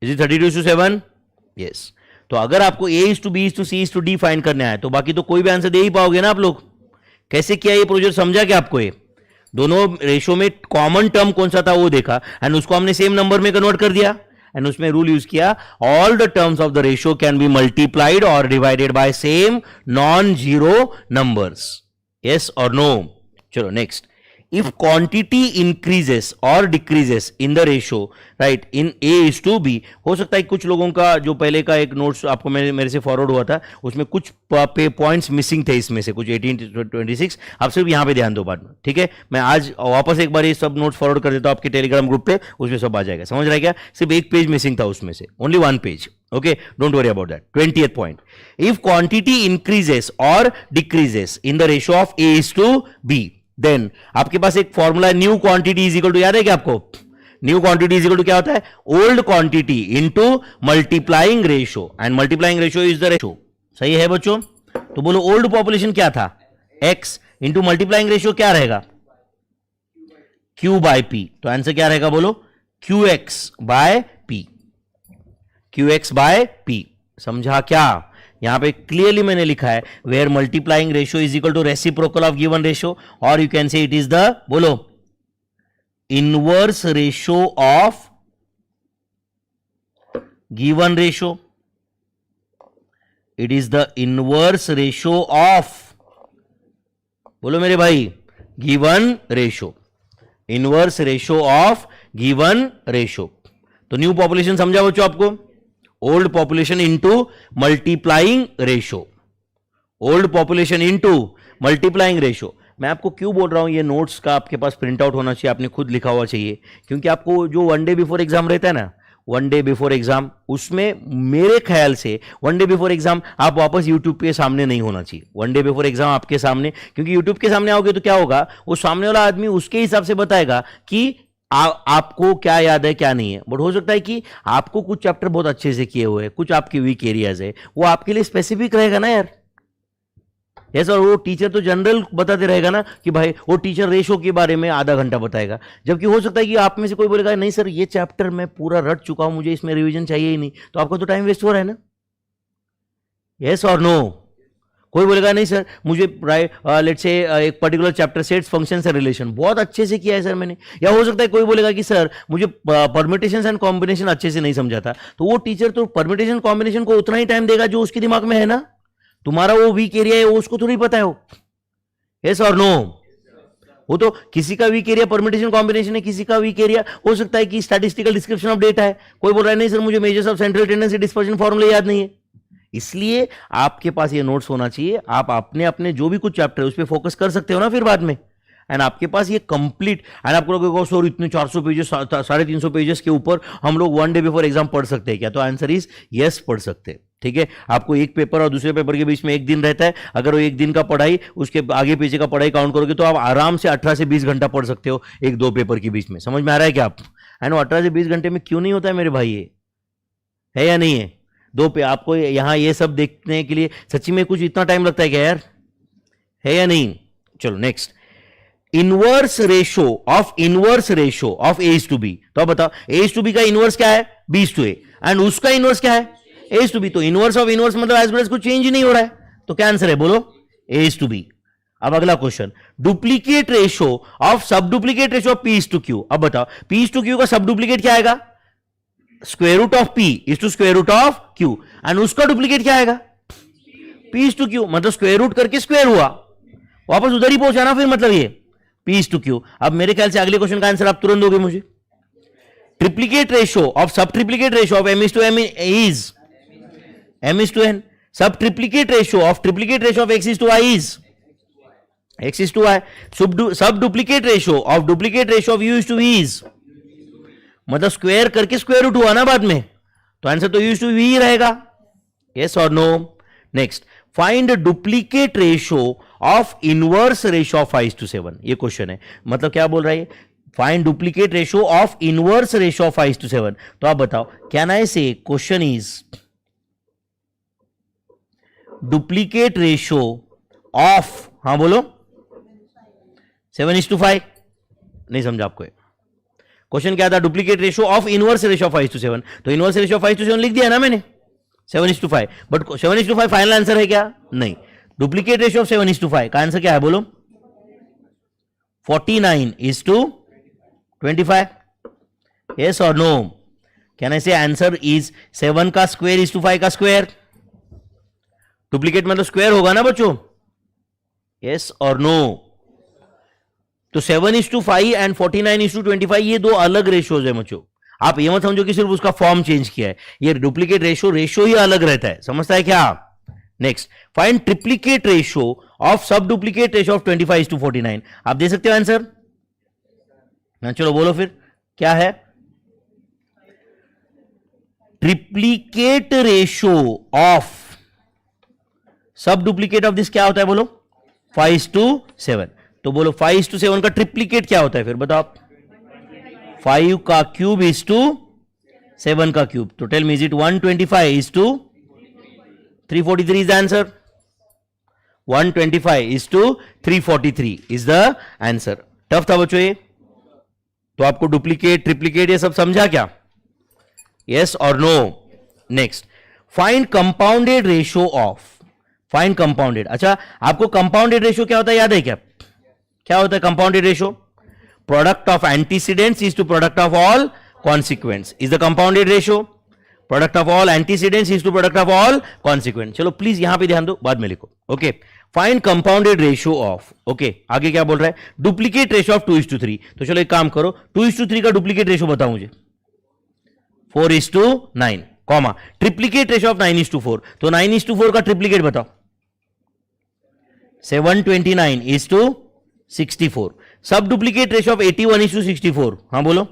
इज इट 32 टू 7, यस। तो अगर आपको a is to B is to C is to D find करना है तो बाकी तो कोई भी आंसर दे ही पाओगे ना आप लोग। कैसे किया ये प्रोजेक्ट समझा क्या आपको, ये दोनों रेशो में कॉमन टर्म कौन सा था वो देखा, एंड उसको हमने सेम नंबर में कन्वर्ट कर दिया, एंड उसमें रूल यूज किया all the terms of the ratio can be multiplied और divided by same non zero numbers, yes और नो। चलो next, if quantity increases or decreases in the ratio right in a is to b, हो सकता है कुछ लोगों का जो पहले का एक नोट्स आपको मेरे से फॉरवर्ड हुआ था उसमें कुछ पॉइंट्स मिसिंग थे, इसमें से कुछ 18 26, आप सिर्फ यहां पे ध्यान दो बाद में, ठीक है। मैं आज वापस एक बार ये सब नोट्स फॉरवर्ड कर देता हूं आपके टेलीग्राम ग्रुप पे, उसमें सब आ जाएगा, समझ रहा है क्या। सिर्फ एक पेज मिसिंग था उसमें से, only 1 page, okay, don't worry about that। 20th point, if quantity increases or decreases in the ratio of a is to b, then आपके पास एक formula new quantity is equal to, याद है क्या आपको, new quantity is equal to क्या होता है old quantity into multiplying ratio, and multiplying ratio is the ratio, सही है बच्चों। तो बोलो ओल्ड पॉपुलेशन क्या था x इंटू मल्टीप्लाइंग रेशियो क्या रहेगा q बाय p, तो आंसर क्या रहेगा बोलो qx by p, qx by p, समझा क्या। यहां पे क्लियरली मैंने लिखा है where multiplying ratio is equal to reciprocal of given ratio, और you can say it is the बोलो inverse ratio of given ratio, it is the inverse ratio of, बोलो मेरे भाई given ratio, inverse ratio of given ratio. तो न्यू पॉपुलेशन समझा बच्चों आपको, old population into multiplying ratio, old population into multiplying ratio. मैं आपको क्यों बोल रहा हूं ये नोट्स का आपके पास प्रिंट आउट होना चाहिए, आपने खुद लिखा हुआ चाहिए, क्योंकि आपको जो 1 डे बिफोर एग्जाम रहता है ना, 1 डे बिफोर एग्जाम, उसमें मेरे ख्याल से 1 डे बिफोर एग्जाम आप वापस यूट्यूब के सामने नहीं होना चाहिए। 1 डे बिफोर एग्जाम आपके सामने, क्योंकि यूट्यूब के सामने आओगे तो क्या होगा, वो सामने वाला आदमी उसके हिसाब से बताएगा कि आपको क्या याद है क्या नहीं है, बट हो सकता है कि आपको कुछ चैप्टर बहुत अच्छे से किए हुए हैं, कुछ आपके वीक एरियाज है, वो आपके लिए स्पेसिफिक रहेगा ना यार, यस। और वो टीचर तो जनरल बताते रहेगा ना कि भाई वो टीचर रेशो के बारे में आधा घंटा बताएगा, जबकि हो सकता है कि आप में से कोई बोलेगा नहीं सर ये चैप्टर मैं पूरा रट चुका हूं, मुझे इसमें रिवीजन चाहिए ही नहीं, तो आपका तो टाइम वेस्ट हो रहा है ना, यस और नो। कोई बोलेगा नहीं सर मुझे लेट्स से एक particular chapter sets functions and relation बहुत अच्छे से किया है सर मैंने, या हो सकता है कोई बोलेगा कि सर मुझे परम्यूटेशंस एंड कॉम्बिनेशन अच्छे से नहीं समझा था, तो वो टीचर तो परम्यूटेशन कॉम्बिनेशन को उतना ही टाइम देगा जो उसके दिमाग में है ना, तुम्हारा वो वीक एरिया है वो उसको थोड़ी पता है, यस और नो। वो तो किसी का वीक एरिया परम्यूटेशन कॉम्बिनेशन है, किसी का वीक एरिया हो सकता है कि स्टैटिस्टिकल डिस्क्रिप्शन ऑफ डेटा है, कोई बोल रहा है नहीं सर मुझे measures of central tendency dispersion formula याद नहीं है। इसलिए आपके पास ये नोट्स होना चाहिए, आप अपने अपने जो भी कुछ चैप्टर है उस पर फोकस कर सकते हो ना फिर बाद में, एंड आपके पास ये कंप्लीट, एंड आपको लगेगा सर इतने 400 पेजेस 350 पेजेस के ऊपर हम लोग 1 डे बिफोर एग्जाम पढ़ सकते हैं क्या, तो आंसर इज यस पढ़ सकते हैं, ठीक है। आपको एक पेपर और दूसरे पेपर के बीच में एक दिन रहता है, अगर वो एक दिन का पढ़ाई उसके आगे पीछे का पढ़ाई काउंट करोगे तो आप आराम से 18 से 20 घंटा पढ़ सकते हो एक दो पेपर के बीच में, समझ में आ रहा है क्या आप। एंड 18 से 20 घंटे में क्यों नहीं होता है मेरे भाई, ये है या नहीं है, दो पे आपको यहां ये सब देखने के लिए सच्ची में कुछ इतना टाइम लगता है क्या यार, है या नहीं। चलो next, inverse ratio of A is to B, तो अब बताओ ए इज टू बी का इनवर्स क्या है B is to A, and उसका इनवर्स क्या है ए इज टू बी, तो इनवर्स ऑफ इनवर्स मतलब एज गुड एज कुछ चेंज ही नहीं हो रहा है, तो क्या आंसर है बोलो A is to B. अब अगला क्वेश्चन, डुप्लीकेट रेशो ऑफ सब duplicate ratio of P is to Q. अब बताओ P is to Q का सब डुप्लीकेट क्या आएगा? Square root of P is to square root of Q. And उसका डुप्लीकेट क्या आएगा? P is to Q. मतलब स्क्वायर रूट करके स्क्वायर हुआ, वापस उधर ही पहुंचाना, फिर मतलब ये P is to Q. अब मेरे ख्याल से अगले क्वेश्चन का आंसर आप तुरंत दोगे मुझे. ट्रिप्लीकेट रेशो ऑफ सब triplicate ratio of M is to M is M is to N. सब triplicate ratio of triplicate ratio of X is to Y is X is to Y. सब duplicate ratio of duplicate ratio of U is to V is, मतलब स्क्वायर करके स्क्वायर रूट हुआ ना बाद में, तो आंसर तो U is to V ही रहेगा. यस और no. Next, find duplicate ratio of inverse ratio of 5:7. ये क्वेश्चन है, मतलब क्या बोल रहा है? Find duplicate ratio of inverse ratio of 5:7. तो आप बताओ, can I say question is duplicate ratio of, हाँ बोलो, 7:5. नहीं समझा आपको? क्वेश्चन क्या था? Duplicate ratio of inverse ratio of 5:7. तो इनवर्स रेशो ऑफ 5:7 लिख दिया ना मैंने, 7:5. बट 7:5 फाइनल आंसर है क्या? नहीं. डुप्लीकेट रेशो ऑफ 7:5 का आंसर क्या है बोलो? 49:25. यस और no? Can I say answer is 7 का स्क्वायर is to 5 का स्क्वायर? डुप्लीकेट मतलब स्क्वायर होगा ना बच्चों? यस और नो? तो 7:5 एंड 49:25 ये दो अलग रेशियोज है बच्चों. आप ये मत समझो कि सिर्फ उसका फॉर्म चेंज किया है. ये डुप्लीकेट रेशो ही अलग रहता है. समझता है क्या? Next, find triplicate ratio of सब डुप्लीकेट रेशो ऑफ 25:49. आप दे सकते हो आंसर? चलो बोलो फिर क्या है? ट्रिप्लीकेट रेशो ऑफ सब डुप्लीकेट ऑफ दिस क्या होता है बोलो? 5:7. तो बोलो 5:7 का ट्रिप्लीकेट क्या होता है फिर बताओ? 5 का क्यूब is to 7 का क्यूब. तो tell me, is it 125 is to 343 is the answer? 125 is to 343 is the answer. Tough था बच्चों ये. तो आपको डुप्लीकेट ट्रिप्लीकेट ये सब समझा क्या? यस और no? Next, find compounded ratio of. Find compounded. अच्छा, आपको कंपाउंडेड रेशो क्या होता है याद है क्या? क्या होता है compounded ratio? Product of antecedents is to product of all consequents is the compounded ratio. Product of all antecedents is to product of all consequents. चलो प्लीज यहां पे ध्यान दो, बाद में लिखो. Okay, find compounded ratio of. Okay, आगे क्या बोल रहा है? Duplicate ratio of 2:3. तो चलो एक काम करो, 2:3 का डुप्लीकेट रेशो बताओ मुझे. 4:9, कॉमा ट्रिप्लीकेट रेशो ऑफ 9:4. तो 9:4 का ट्रिप्लीकेट बताओ. 729:64. सब डुप्लीकेट रेशो ऑफ 81:64. हाँ बोलो.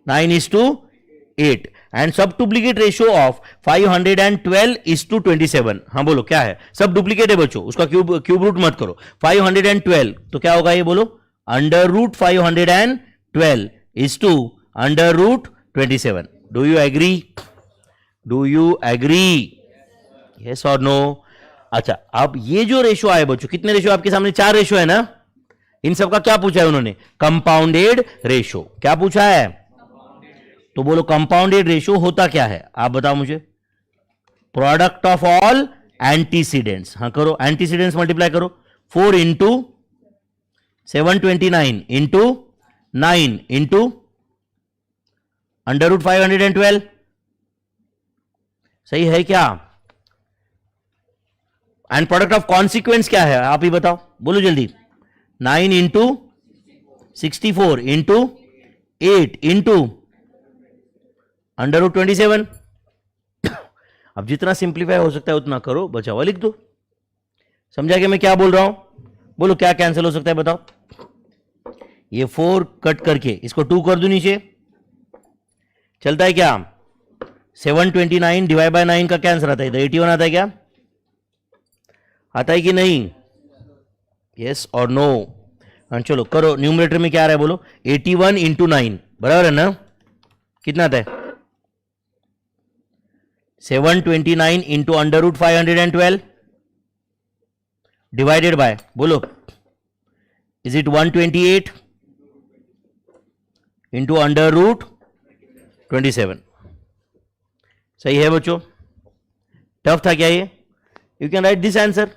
9:8. एंड सब डुप्लीकेट रेशो ऑफ 512:27. हाँ बोलो क्या है? सब डुप्लीकेट है बच्चों, उसका क्यूब रूट मत करो. 512 तो क्या होगा ये बोलो? √512 is to √27. Do you agree? Do you agree? Yes और नो? अच्छा, अब ये जो रेशो आए बच्चों, कितने रेशो आपके सामने? 4 रेशो है ना. इन सबका क्या पूछा है उन्होंने? Compounded ratio. क्या पूछा है? तो बोलो कंपाउंडेड रेशो होता क्या है? आप बताओ मुझे. Product of all antecedents. हाँ करो, एंटीसीडेंट्स मल्टीप्लाई करो. 4 इंटू 729 इंटू 9 इंटू √512. सही है क्या? एंड प्रोडक्ट ऑफ कॉन्सिक्वेंस क्या है आप ही बताओ, बोलो जल्दी. 9 इंटू 64 इंटू 8 इंटू √27. अब जितना सिंप्लीफाई हो सकता है उतना करो, बचा हुआ लिख दो. समझा कि मैं क्या बोल रहा हूं? बोलो क्या कैंसिल हो सकता है बताओ. ये 4 कट करके इसको 2 कर दो नीचे, चलता है क्या? 729 डिवाइड बाय 9 का कैंसर आता है, 81 आता है क्या? आता है कि नहीं? यस और नो? चलो करो, न्यूमरेटर में क्या आ रहा है बोलो. 81 इंटू 9 बराबर है ना? कितना आता है? 729 इंटू √512 डिवाइडेड बाय, बोलो इज इट 128 इंटू √27. सही है बच्चों? टफ था क्या ये? You can write this answer.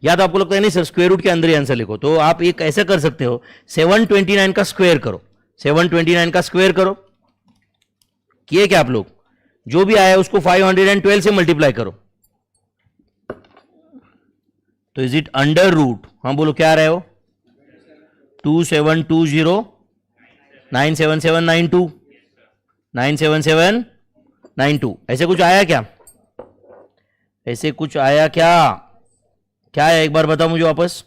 या तो आपको लगता है नहीं सर स्क्वायर रूट के अंदर ही आंसर लिखो, तो आप एक ऐसा कर सकते हो 729 का स्क्वायर करो, 729 का स्क्वायर करो। किए क्या आप लोग? जो भी आया उसको 512 से मल्टीप्लाई करो, तो इज इट अंडर रूट, हाँ बोलो क्या आ रहे हो, 2720 97792 97792, ऐसे कुछ आया क्या? ऐसे कुछ आया क्या? क्या है एक बार बताओ मुझे वापस।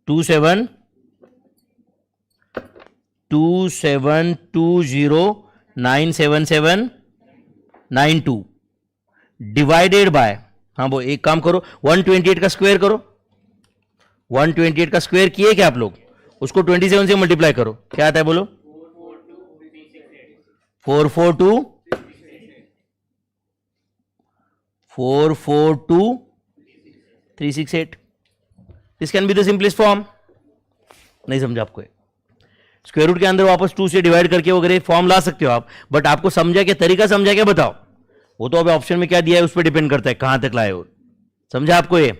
2720 97792 डिवाइडेड बाय, हाँ वो एक काम करो 128 का स्क्वायर करो, 128 का स्क्वायर किए क्या आप लोग? उसको 27 से मल्टीप्लाई करो, क्या आता है बोलो? 442 this can be the simplest form. नहीं समझा आपको? स्क्वायर रूट के अंदर वापस 2 से डिवाइड करके वगैरह फॉर्म ला सकते हो आप, बट आपको समझा क्या, तरीका समझा क्या बताओ? वो तो अब ऑप्शन में क्या दिया है उस पर डिपेंड करता है कहां तक लाए हो। समझा आपको? ये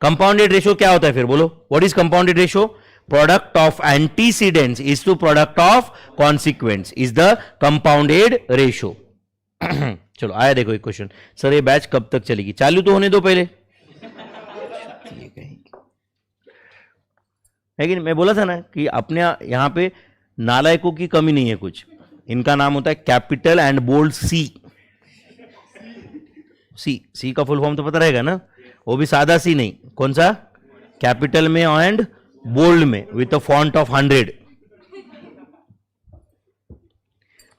कंपाउंडेड रेशियो क्या होता है फिर बोलो? What is compounded ratio? Product of antecedents is to product of consequents is the compounded ratio. चलो आया देखो एक क्वेश्चन, सर ये बैच कब तक चलेगी? चालू तो होने दो पहले। है कि नहीं? मैं बोला था ना कि अपने यहां पे नालायकों की कमी नहीं है कुछ। इनका नाम होता है कैपिटल एंड बोल्ड सी। सी का फुल फॉर्म तो पता रहेगा ना, वो भी सादा सी नहीं, कौन सा? कैपिटल में एंड बोल्ड में with a font of 100।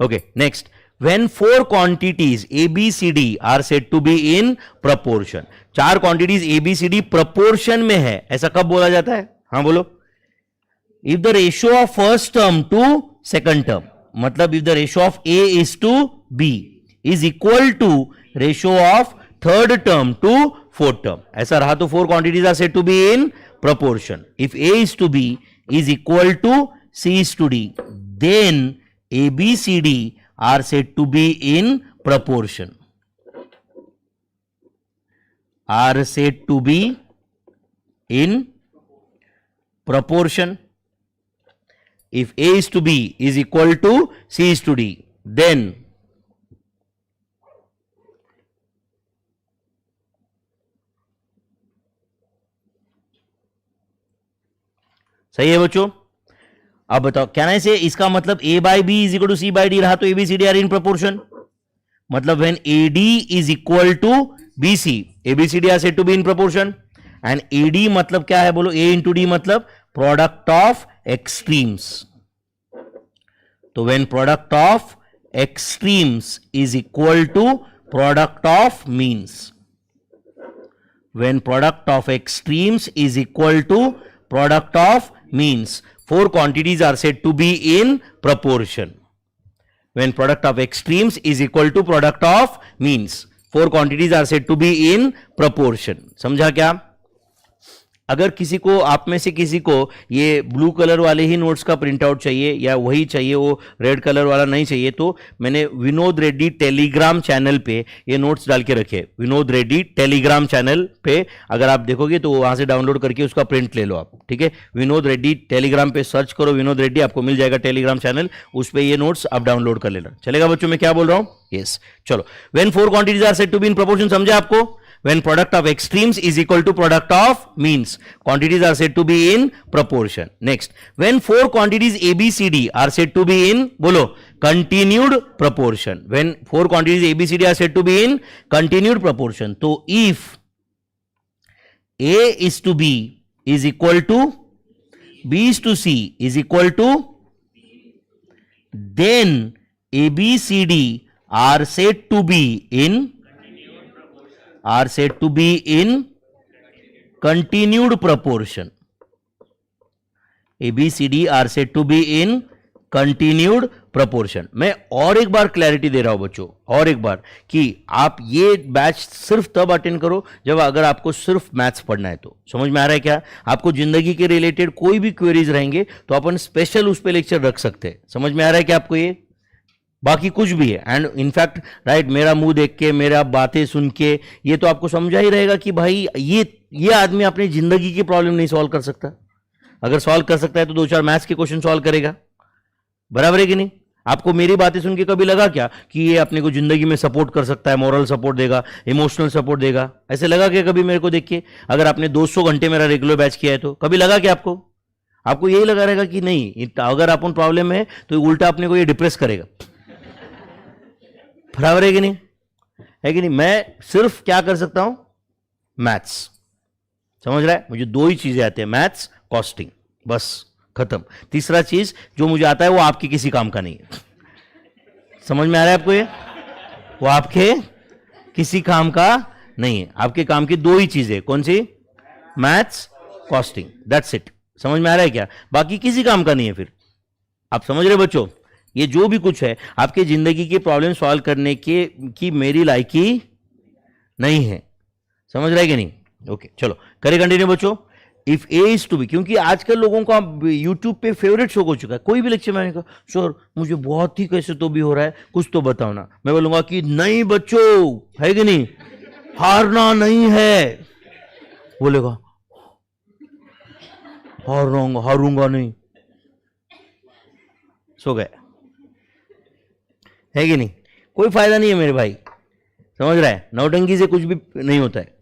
Okay next, when 4 quantities A, B, C, D are said to be in proportion, 4 quantities A, B, C, D proportion में है, ऐसा कब बोला जाता है? हाँ बोलो। If the ratio of first term to second term, मतलब if the ratio of A is to B is equal to ratio of third term to fourth term, ऐसा रहा तो 4 quantities are said to be in proportion. If A is to B is equal to C is to D, then A, B, C, D are said to be in proportion. Are said to be in proportion. If A is to B is equal to C is to D, then सही है बच्चों? अब बताओ कहना से इसका मतलब A by B is equal to C by D रहा तो A B C D are in proportion, मतलब when A D is equal to B C A B C D are said to be in proportion. And A D मतलब क्या है बोलो? ए इंटू डी मतलब प्रोडक्ट ऑफ एक्सट्रीम्स। तो when product of extremes is equal to product of means, when product of extremes is equal to product of means 4 quantities are said to be in proportion. When product of extremes is equal to product of means 4 quantities are said to be in proportion. समझा क्या? अगर किसी को आप में से किसी को ये ब्लू कलर वाले ही नोट्स का प्रिंट आउट चाहिए या वही चाहिए, वो रेड कलर वाला नहीं चाहिए, तो मैंने विनोद रेड्डी टेलीग्राम चैनल पे ये नोट्स डाल के रखे। विनोद रेड्डी टेलीग्राम चैनल पे अगर आप देखोगे तो वहां से डाउनलोड करके उसका प्रिंट ले लो आप, ठीक है? विनोद रेड्डी टेलीग्राम पे सर्च करो विनोद रेड्डी, आपको मिल जाएगा टेलीग्राम चैनल, उस पे ये नोट्स आप डाउनलोड कर लेना। चलेगा बच्चों? मैं क्या बोल रहा हूं? यस चलो, when 4 quantities are said to be in proportion, समझा आपको? When product of extremes is equal to product of means, quantities are said to be in proportion. Next, when 4 quantities A, B, C, D are said to be in, bolo, continued proportion. When 4 quantities A, B, C, D are said to be in continued proportion. So, if A is to B is equal to B is to C is equal to, then A, B, C, D are said to be in continued proportion. A, B, C, D are said to be in continued proportion. मैं और एक बार क्लैरिटी दे रहा हूं बच्चों, और एक बार, कि आप ये बैच सिर्फ तब अटेंड करो जब अगर आपको सिर्फ मैथ्स पढ़ना है। तो समझ में आ रहा है क्या? आपको जिंदगी के रिलेटेड कोई भी क्वेरीज रहेंगे तो अपन स्पेशल उस पर लेक्चर रख सकते हैं। समझ में आ रहा है क्या आपको? ये बाकी कुछ भी है। एंड इनफैक्ट राइट, मेरा मुंह देख के, मेरा बातें सुन के ये तो आपको समझा ही रहेगा कि भाई ये आदमी अपनी जिंदगी की प्रॉब्लम नहीं सॉल्व कर सकता। अगर सॉल्व कर सकता है तो 2-4 मैथ्स के क्वेश्चन सॉल्व करेगा, बराबर है कि नहीं? आपको मेरी बातें सुन के कभी लगा क्या कि ये अपने को जिंदगी में सपोर्ट कर सकता है, मॉरल सपोर्ट देगा, इमोशनल सपोर्ट देगा? ऐसे लगा क्या कभी मेरे को देख के? अगर आपने 200 घंटे मेरा रेगुलर बैच किया है तो कभी लगा क्या आपको यही लगा रहेगा कि नहीं, अगर अपन प्रॉब्लम में है तो उल्टा अपने को ये डिप्रेस करेगा, बराबर है कि नहीं? है कि नहीं? मैं सिर्फ क्या कर सकता हूं? मैथ्स, समझ रहा है? मुझे 2 ही चीजें आती है, मैथ्स, कॉस्टिंग, बस खत्म। तीसरा चीज जो मुझे आता है वो आपके किसी काम का नहीं है। समझ में आ रहा है आपको? ये वो आपके किसी काम का नहीं है। आपके काम की 2 ही चीजें, कौन सी? Maths, costing, that's it. समझ में आ रहा है क्या? बाकी किसी काम का नहीं है। फिर आप समझ रहे बच्चों? ये जो भी कुछ है आपके जिंदगी की प्रॉब्लम सॉल्व करने के की मेरी लायकी नहीं है। समझ रहे कि नहीं? ओके, चलो करें कंटिन्यू बच्चों। If A is to B, क्योंकि आजकल लोगों का यूट्यूब पे फेवरेट शो हो चुका है। कोई भी लेक्चर मैंने कहा सर मुझे बहुत ही कैसे तो भी हो रहा है, कुछ तो बताओ ना। मैं बोलूंगा कि नहीं बच्चों, है कि नहीं, हारना नहीं है। बोलेगा हारूंगा नहीं, सो गए, है कि नहीं? कोई फायदा नहीं है मेरे भाई, समझ रहा है? नौटंकी से कुछ भी नहीं होता है,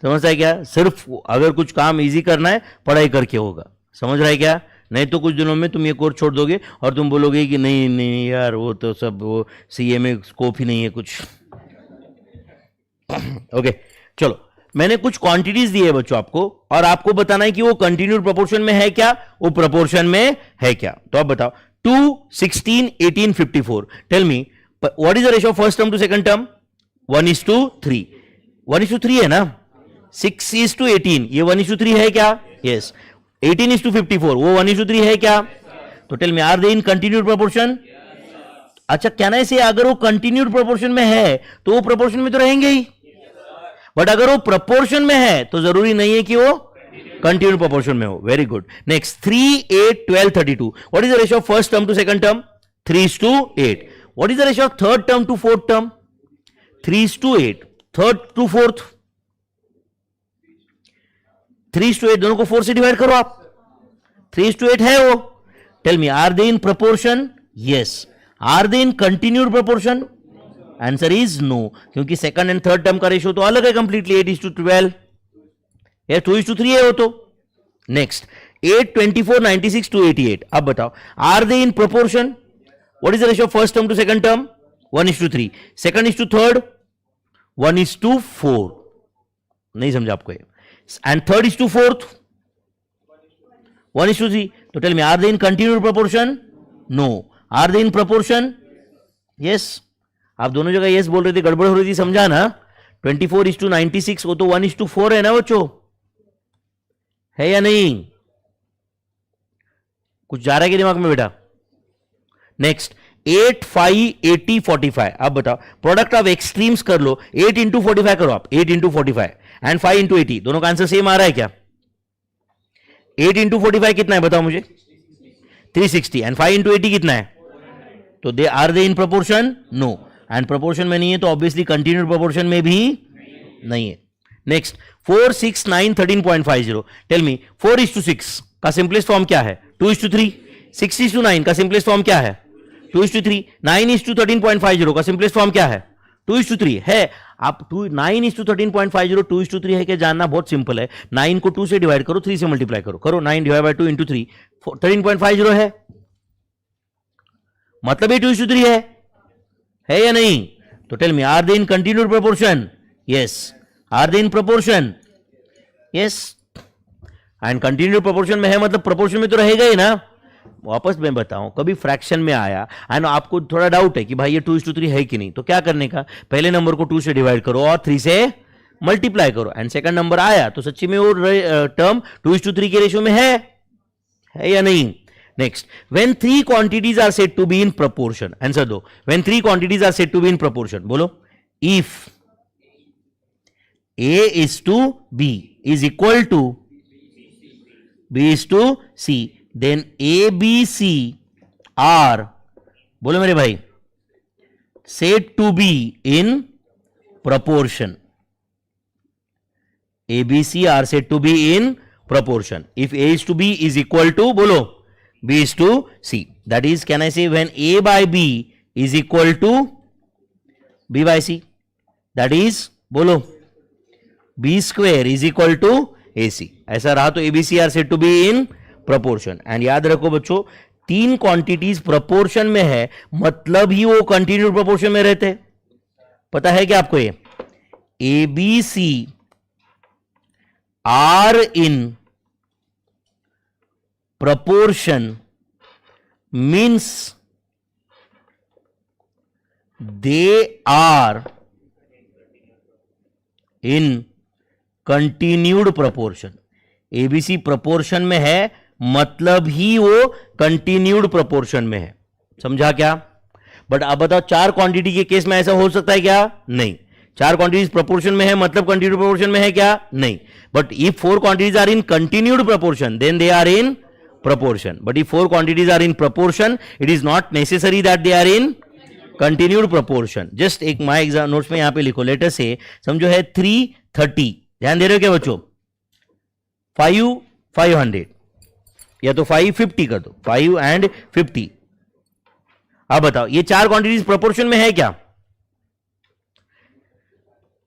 समझता है क्या? सिर्फ अगर कुछ काम इजी करना है पढ़ाई करके होगा, समझ रहा है क्या? नहीं तो कुछ दिनों में तुम ये कोर्स छोड़ दोगे और तुम बोलोगे कि नहीं नहीं यार वो तो सब वो सीए में स्कोप ही नहीं है कुछ। ओके चलो, मैंने कुछ क्वांटिटीज दी है बच्चों आपको, और आपको बताना है कि वो कंटिन्यूड प्रोपोर्शन में है क्या, वो प्रोपोर्शन में है क्या। तो आप बताओ 2, 16, 18, 54। Tell me what is the ratio of first term to second term? 1:3। 1:3 है ना? 6:18, ये 1:3 है क्या? यस। 18:54, वो 1:3 है क्या? तो tell me are they in continued proportion? अच्छा, कहना है अगर वो कंटिन्यूड प्रोपोर्शन में है तो वो प्रोपोर्शन में तो रहेंगे ही, बट अगर वो प्रोपोर्शन में है तो जरूरी नहीं है कि वो कंटिन्यूड प्रोपोर्शन में हो। Very good. Next 3, 8, 12, 32। What is the ratio of first term to second term? 3:8। What is the ratio of third term to fourth term? 3:8। Third to fourth 3:8, दोनों को 4 से डिवाइड करो आप। 3:8 है वो। Tell me are they in proportion? Yes. Are they in continued proportion? Answer is no, क्योंकि सेकंड एंड थर्ड टर्म का रेशियो तो अलग है कंप्लीटली। 8:12 या 2:3 है वो तो। नेक्स्ट 8, 24, 96, 288। अब बताओ are they in proportion? What is the ratio of first term to second term? 1:3। Second is to third 1:4। नहीं समझा आपको ये? And third is to fourth 1:3। तो tell me are they in continued proportion? No. Are they in proportion? Yes. आप दोनों जगह यस बोल रहे थे, गड़बड़ हो रही थी, समझा ना? 24:96, वो तो 1:4 है ना बच्चों, है या नहीं? कुछ जा रहा है कि दिमाग में बेटा? नेक्स्ट 8, 5, 80, 45। अब बताओ प्रोडक्ट ऑफ एक्सट्रीम्स कर लो। 8 इंटू 45 करो आप, 8 इंटू 45 एंड 5 इंटू 80, दोनों का आंसर सेम आ रहा है क्या? 8 इंटू 45 कितना है बताओ मुझे? 360। एंड 5 इंटू 80 कितना है? तो they are they in proportion? No. And proportion में नहीं है तो ऑब्वियसली कंटिन्यूड प्रोपोर्शन में भी नहीं है। नेक्स्ट 4, 6, 9, 13.50। टेल मी 4:6 का सिंपलेस्ट फॉर्म क्या है? 2:3। 6:9 का सिंपलेस्ट फॉर्म क्या है? 2:3। 9:13.50 का सिंपलेस्ट फॉर्म क्या है? 2:3 है। आप 9:13.50 2:3 है क्या जानना बहुत सिंपल है। 9 को 2 से डिवाइड करो, 3 से मल्टीप्लाई करो 9 डिवाइड बाय 2 इंटू 3 13.50 है, मतलब ये 2:3 है या नहीं? तो tell me are they in continued proportion? Yes. Are they in proportion? Yes. And continued proportion में है मतलब प्रोपोर्शन में तो रहेगा ही ना। वापस मैं बताऊं, कभी फ्रैक्शन में आया एंड आपको थोड़ा डाउट है कि भाई ये 2:3 है कि नहीं, तो क्या करने का? पहले नंबर को 2 से डिवाइड करो और 3 से मल्टीप्लाई करो, एंड सेकंड नंबर आया तो सच्ची में वो टर्म 2:3 के रेशियो में है या नहीं? Next when 3 quantities are said to be in proportion, answer दो। When 3 quantities are said to be in proportion, बोलो। If A is to B is equal to B is to C, then A, B, C are, बोलो मेरे भाई, said to be in proportion. ABC are said to be in proportion. If A is to B is equal to, bolo, B is to C. That is, can I say when A by B is equal to B by C? That is, bolo, B square is equal to AC. ऐसा रहा तो ABC are said to be in proportion. And याद रखो बच्चों, तीन क्वांटिटीज प्रोपोर्शन में है, मतलब ही वो कंटिन्यूड प्रोपोर्शन में रहते हैं. पता है क्या आपको? ये ABC are in proportion means they are in continued proportion. ABC proportion में है, मतलब ही वो कंटिन्यूड प्रोपोर्शन में है. समझा क्या? बट अब बताओ, चार क्वांटिटी के केस में ऐसा हो सकता है क्या? नहीं. चार क्वांटिटीज प्रोपोर्शन में है, मतलब कंटिन्यूड प्रोपोर्शन में है क्या? नहीं. But if four quantities are in continued proportion, then they are in proportion. But if four quantities are in proportion, it is not necessary that they are in continued proportion. Just एक माय एग्जाम नोट्स में यहां पे लिखो. लेटर से समझो है 330. ध्यान दे रहे हो क्या बच्चों? 500 या तो 550 कर दो. 5 and 50. अब बताओ, ये चार क्वांटिटीज प्रोपोर्शन में है क्या?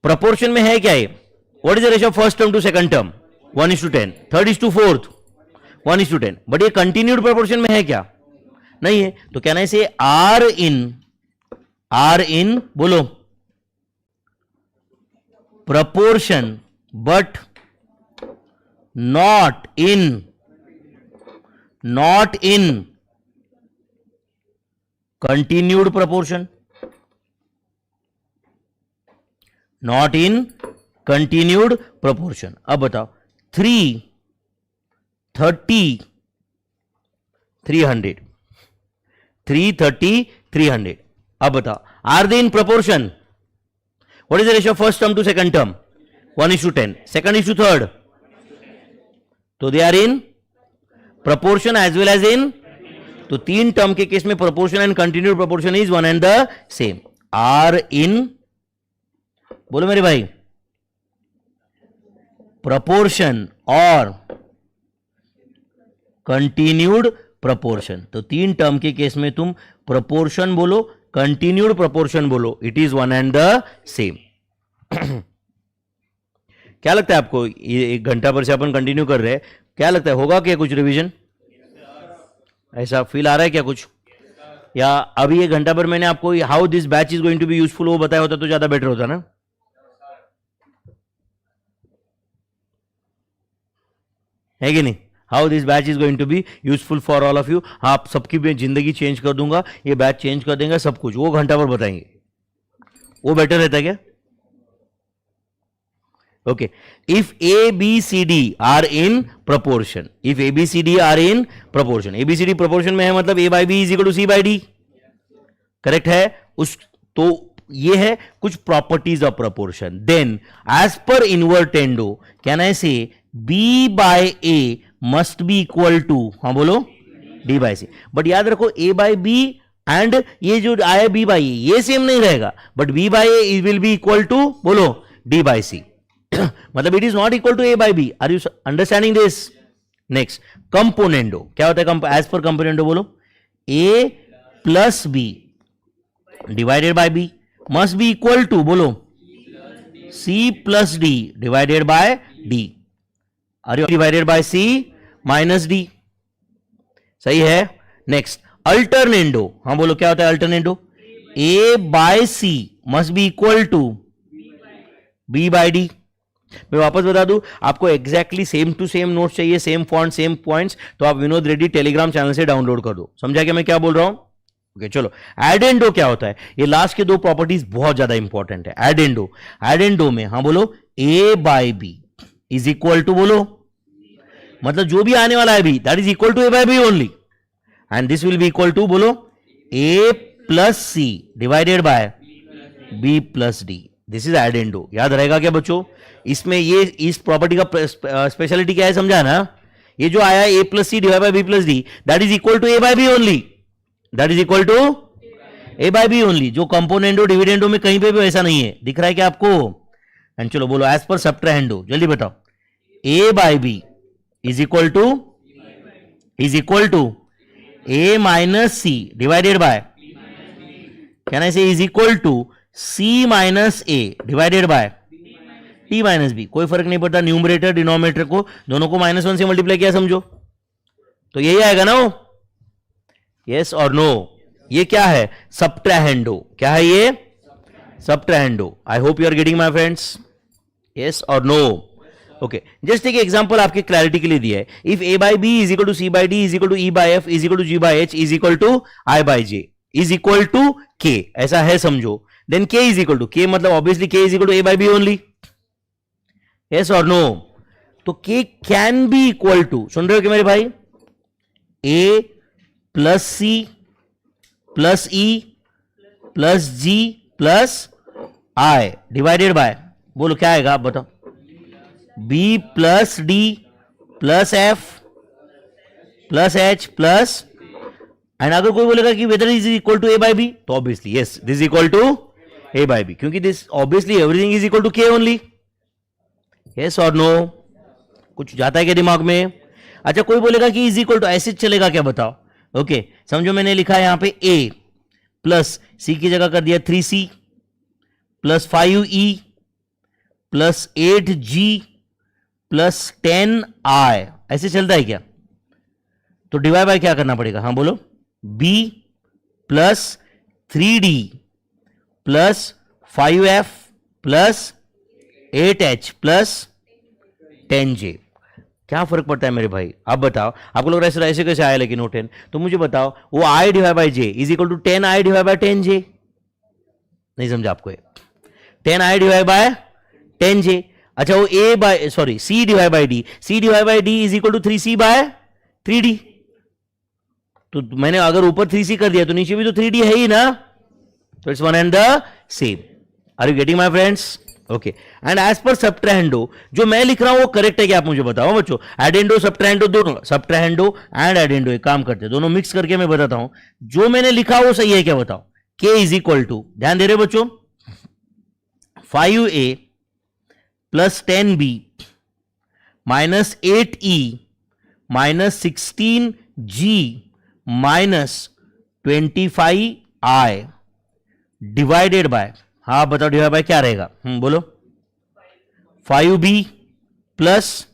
प्रोपोर्शन में है क्या ये? What is the ratio of first term to second term? 1:10. Third is to fourth 1:10. But ये कंटिन्यूड प्रोपोर्शन में है क्या? नहीं है. तो कहना है से आर इन बोलो proportion but not in continued proportion. Not in continued proportion. अब बताओ 330 300 330 300. अब बताओ, are they in proportion? What is the ratio of first term to second term? 1:10. Second is to third. तो they are in proportion as well as in. तो तीन टर्म के केस में proportion and continued proportion is one and the same. Are in, बोलो मेरे भाई, proportion और continued proportion. तो तीन टर्म के केस में तुम proportion बोलो, कंटिन्यूड प्रोपोर्शन बोलो, it is one and the same. क्या लगता है आपको? ये 1 घंटा पर से अपन कंटिन्यू कर रहे हैं, क्या लगता है होगा क्या कुछ रिवीजन? ऐसा फील आ रहा है क्या कुछ? या अभी 1 घंटा पर मैंने आपको how this batch is going to be useful वो बताया होता तो ज्यादा बेटर होता ना? है कि नहीं? How this batch is going to be useful for all of you. आप सबकी मैं जिंदगी चेंज कर दूंगा, ये बैच चेंज कर देंगे, सब कुछ वो घंटा पर बताएंगे. वो बेटर रहता है क्या? Okay. If A B C D are in proportion, if A B C D are in proportion, A B C D proportion में है, मतलब A by B is equal to C by D. Correct है? उस तो ये है कुछ properties of proportion. Then as per invertendo can I say B by A must be equal to, हाँ बोलो, डी बाई सी. बट याद रखो ए बाई बी एंड ये जो आया बी बाई ए, ये सेम नहीं रहेगा, but B by A will be equal to, बोलो, डी बाई सी. मतलब it is not equal to A by B. Are you understanding this? Next, componendo. क्या होता है एज पर कंपोनेंडो? बोलो, A plus B divided by B must be equal to, बोलो, C plus D divided by D. Are you divided by C minus D. सही है. Next, alternendo. हाँ बोलो, क्या होता है alternendo? A by C must be equal to B by D. मैं वापस बता दूं आपको, exactly same to same notes चाहिए, सेम फॉन्ट सेम पॉइंट्स, तो आप विनोद रेड्डी टेलीग्राम चैनल से डाउनलोड कर दो. समझा क्या मैं क्या बोल रहा हूं? ओके, चलो. एडेंडो क्या होता है? ये लास्ट के दो प्रॉपर्टीज बहुत ज्यादा इंपॉर्टेंट है. एडेंडो, एडेंडो में हाँ बोलो, A by B is equal to, बोलो, मतलब जो भी आने वाला है B, that is equal to A by B only, and this will be equal to, बोलो, A plus C divided by B plus D. This is addendo. याद रहेगा क्या बच्चों? इसमें ये इस प्रॉपर्टी का स्पेशलिटी क्या है, समझा ना? ये जो आया A plus C divide by B plus D, that is equal to A by B only, that is equal to A by B only, जो कंपोनेंडो डिविडेंडो में कहीं पे भी ऐसा नहीं है, दिख रहा है क्या आपको? एंड चलो बोलो एज पर सबट्राहेंडो, जल्दी बताओ। A by B is equal to A minus C divided by, can I say is equal to C minus A divided by T minus B. कोई फर्क नहीं पड़ता, न्यूमरेटर डिनोमिनेटर को दोनों को -1 से मल्टीप्लाई किया समझो, तो यही आएगा ना वो। यस और नो? ये क्या है? सबट्राहेंडो। क्या है ये? Subtrahendo. I hope you are getting my friends. Yes और नो? ओके, जस्ट एक एग्जांपल आपके क्लैरिटी के लिए दिया है। If A by B is equal to C by D is equal to E by F is equal to G by H is equal to I by J is equal to K, ऐसा है समझो। देन के इज इक्वल टू के, मतलब obviously K is equal to A by B only. Yes और नो? तो K can be equal to, सुन रहे हो कि मेरे भाई, A plus C plus E plus G plus I divided by, बोलो क्या आएगा आप बताओ? B plus D plus F plus H plus, and अगर कोई बोलेगा कि whether is equal to A by B, तो obviously yes this is equal to A by B, क्योंकि this obviously everything is equal to k only. Yes और नो? कुछ जाता है क्या दिमाग में? अच्छा, कोई बोलेगा कि इज इक्वल टू, ऐसे चलेगा क्या बताओ? ओके, समझो मैंने लिखा है यहां पे ए प्लस सी की जगह कर दिया 3c plus 5e plus 8g plus 10i, ऐसे चलता है क्या? तो डिवाइड बाय क्या करना पड़ेगा? हाँ बोलो, b plus 3d plus 5f plus 8h plus 10j। क्या फर्क पड़ता है मेरे भाई? आप बताओ, आपको लग रहा है ऐसे कैसे आया लेकिन वो 10, तो मुझे बताओ वो i divide by j is equal to 10i divide by 10j। नहीं समझा आपको? 10i divide by 10j। अच्छा, वो a by sorry c divide by d, c divide by d is equal to 3c by 3d। तो मैंने अगर ऊपर 3c कर दिया तो नीचे भी तो 3d है ही ना, तो it's one and the same. Are you getting my friends? Okay, and as per subtrahendo जो मैं लिख रहा हूं वो करेक्ट है क्या आप मुझे बताओ बच्चों? एडेंडो सबट्राहेंडो दोनों, सबट्राहेंडो एंड एडेंडो एक काम करते हैं, दोनों मिक्स करके मैं बताता हूं जो मैंने लिखा वो सही है क्या बताओ? के इज इक्वल टू, ध्यान दे रहे बच्चों, 5a plus 10b minus 8e minus 16g minus 25i divided by, हाँ बताओ डिवाइड बाय क्या रहेगा? बोलो, 5b plus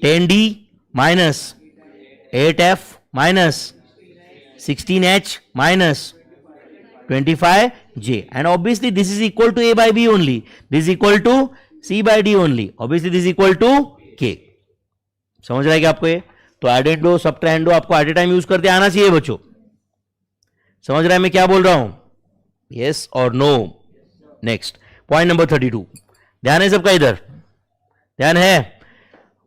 10d minus 8f minus 16h minus 25j, and obviously this is equal to a by b only, this is equal to c by d only, obviously this is equal to k। समझ रहा है क्या आपको ये? तो एडेंडो सबट्राहेंडो आपको एट ए टाइम यूज करते आना चाहिए बच्चों। समझ रहा है मैं क्या बोल रहा हूं? यस और नो? नेक्स्ट पॉइंट नंबर 32, ध्यान है सबका? इधर ध्यान है?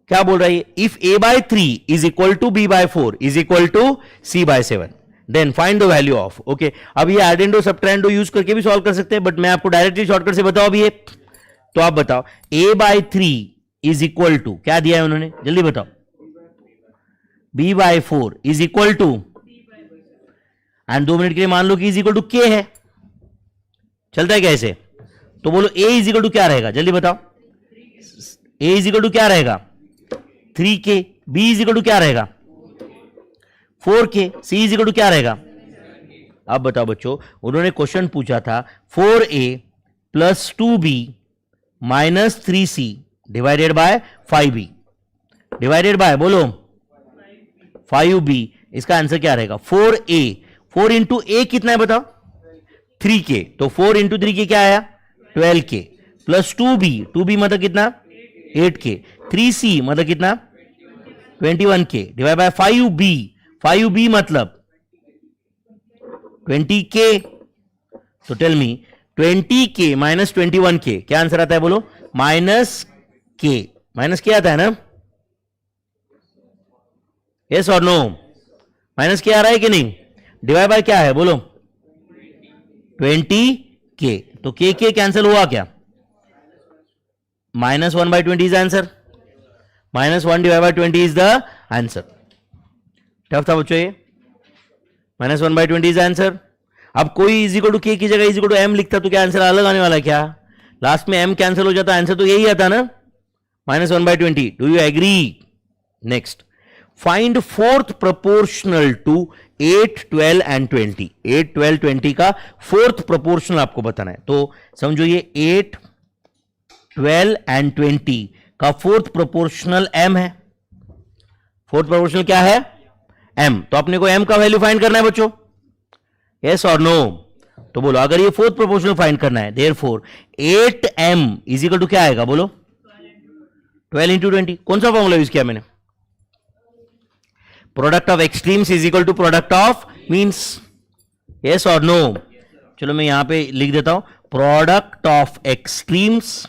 क्या बोल रहा है? If a by 3 is equal to b by 4 is equal to c by 7 then find the value of. Okay, अब ये एडेंडो सबट्राहेंडो यूज करके भी सॉल्व कर सकते हैं, बट मैं आपको डायरेक्टली शॉर्टकट से बताओ अभी ये। तो आप बताओ a by 3 is equal to, क्या दिया है उन्होंने जल्दी बताओ? b by 4 is equal to, and 2 minute के लिए मान लो कि इज इक्वल टू k है, चलता है क्या ऐसे? तो बोलो a इज इक्वल टू क्या रहेगा जल्दी बताओ? a इज इक्वल टू क्या रहेगा? 3k। b is equal to क्या रहेगा? 4k। c is equal to क्या रहेगा? अब बताओ बच्चों, उन्होंने क्वेश्चन पूछा था 4a plus 2b minus 3c divided by 5b divided by, बोलो 5b। इसका आंसर क्या रहेगा? 4a, 4 इंटू a कितना है बताओ? 3k, तो 4 इंटू 3k क्या आया? 12k प्लस 2b, 2b मतलब कितना? 8k, 3c मतलब कितना? 21k divide by 5b, 5b मतलब 20k। तो टेल मी 20k माइनस 21k क्या आंसर आता है बोलो? माइनस k, माइनस क्या आता है ना? यस और नो? माइनस क्या आ रहा है कि नहीं? डिवाइड बाय क्या है बोलो? 20k, तो k कैंसिल हुआ क्या? Minus 1 bye 20 is answer, minus 1 divide by 20 is the answer. Tough था बच्चों ये, माइनस 1 बाय 20 इज आंसर। अब कोई इज इक्वल टू के की जगह इज इक्वल टू एम लिखता तो क्या आंसर अलग आने वाला है क्या? लास्ट में एम कैंसिल हो जाता, आंसर तो यही आता ना, -1/20. Do you agree? Next, find fourth proportional to 8, 12 and 20. 8, 12, 20 का फोर्थ प्रोपोर्शनल आपको बताना है. तो समझो ये 8, 12 एंड 20 का फोर्थ प्रोपोर्शनल m है. फोर्थ प्रोपोर्शनल क्या है? m. तो अपने को m का वैल्यू फाइंड करना है बच्चों, यस और नो? तो बोलो, अगर ये फोर्थ प्रोपोर्शनल फाइंड करना है, therefore 8m is equal to क्या आएगा? बोलो, 12 इंटू 20. कौन सा फॉर्मूला यूज किया मैंने? Product of extremes is equal to product of means, yes और नो? चलो मैं यहां पे लिख देता हूं, product of extremes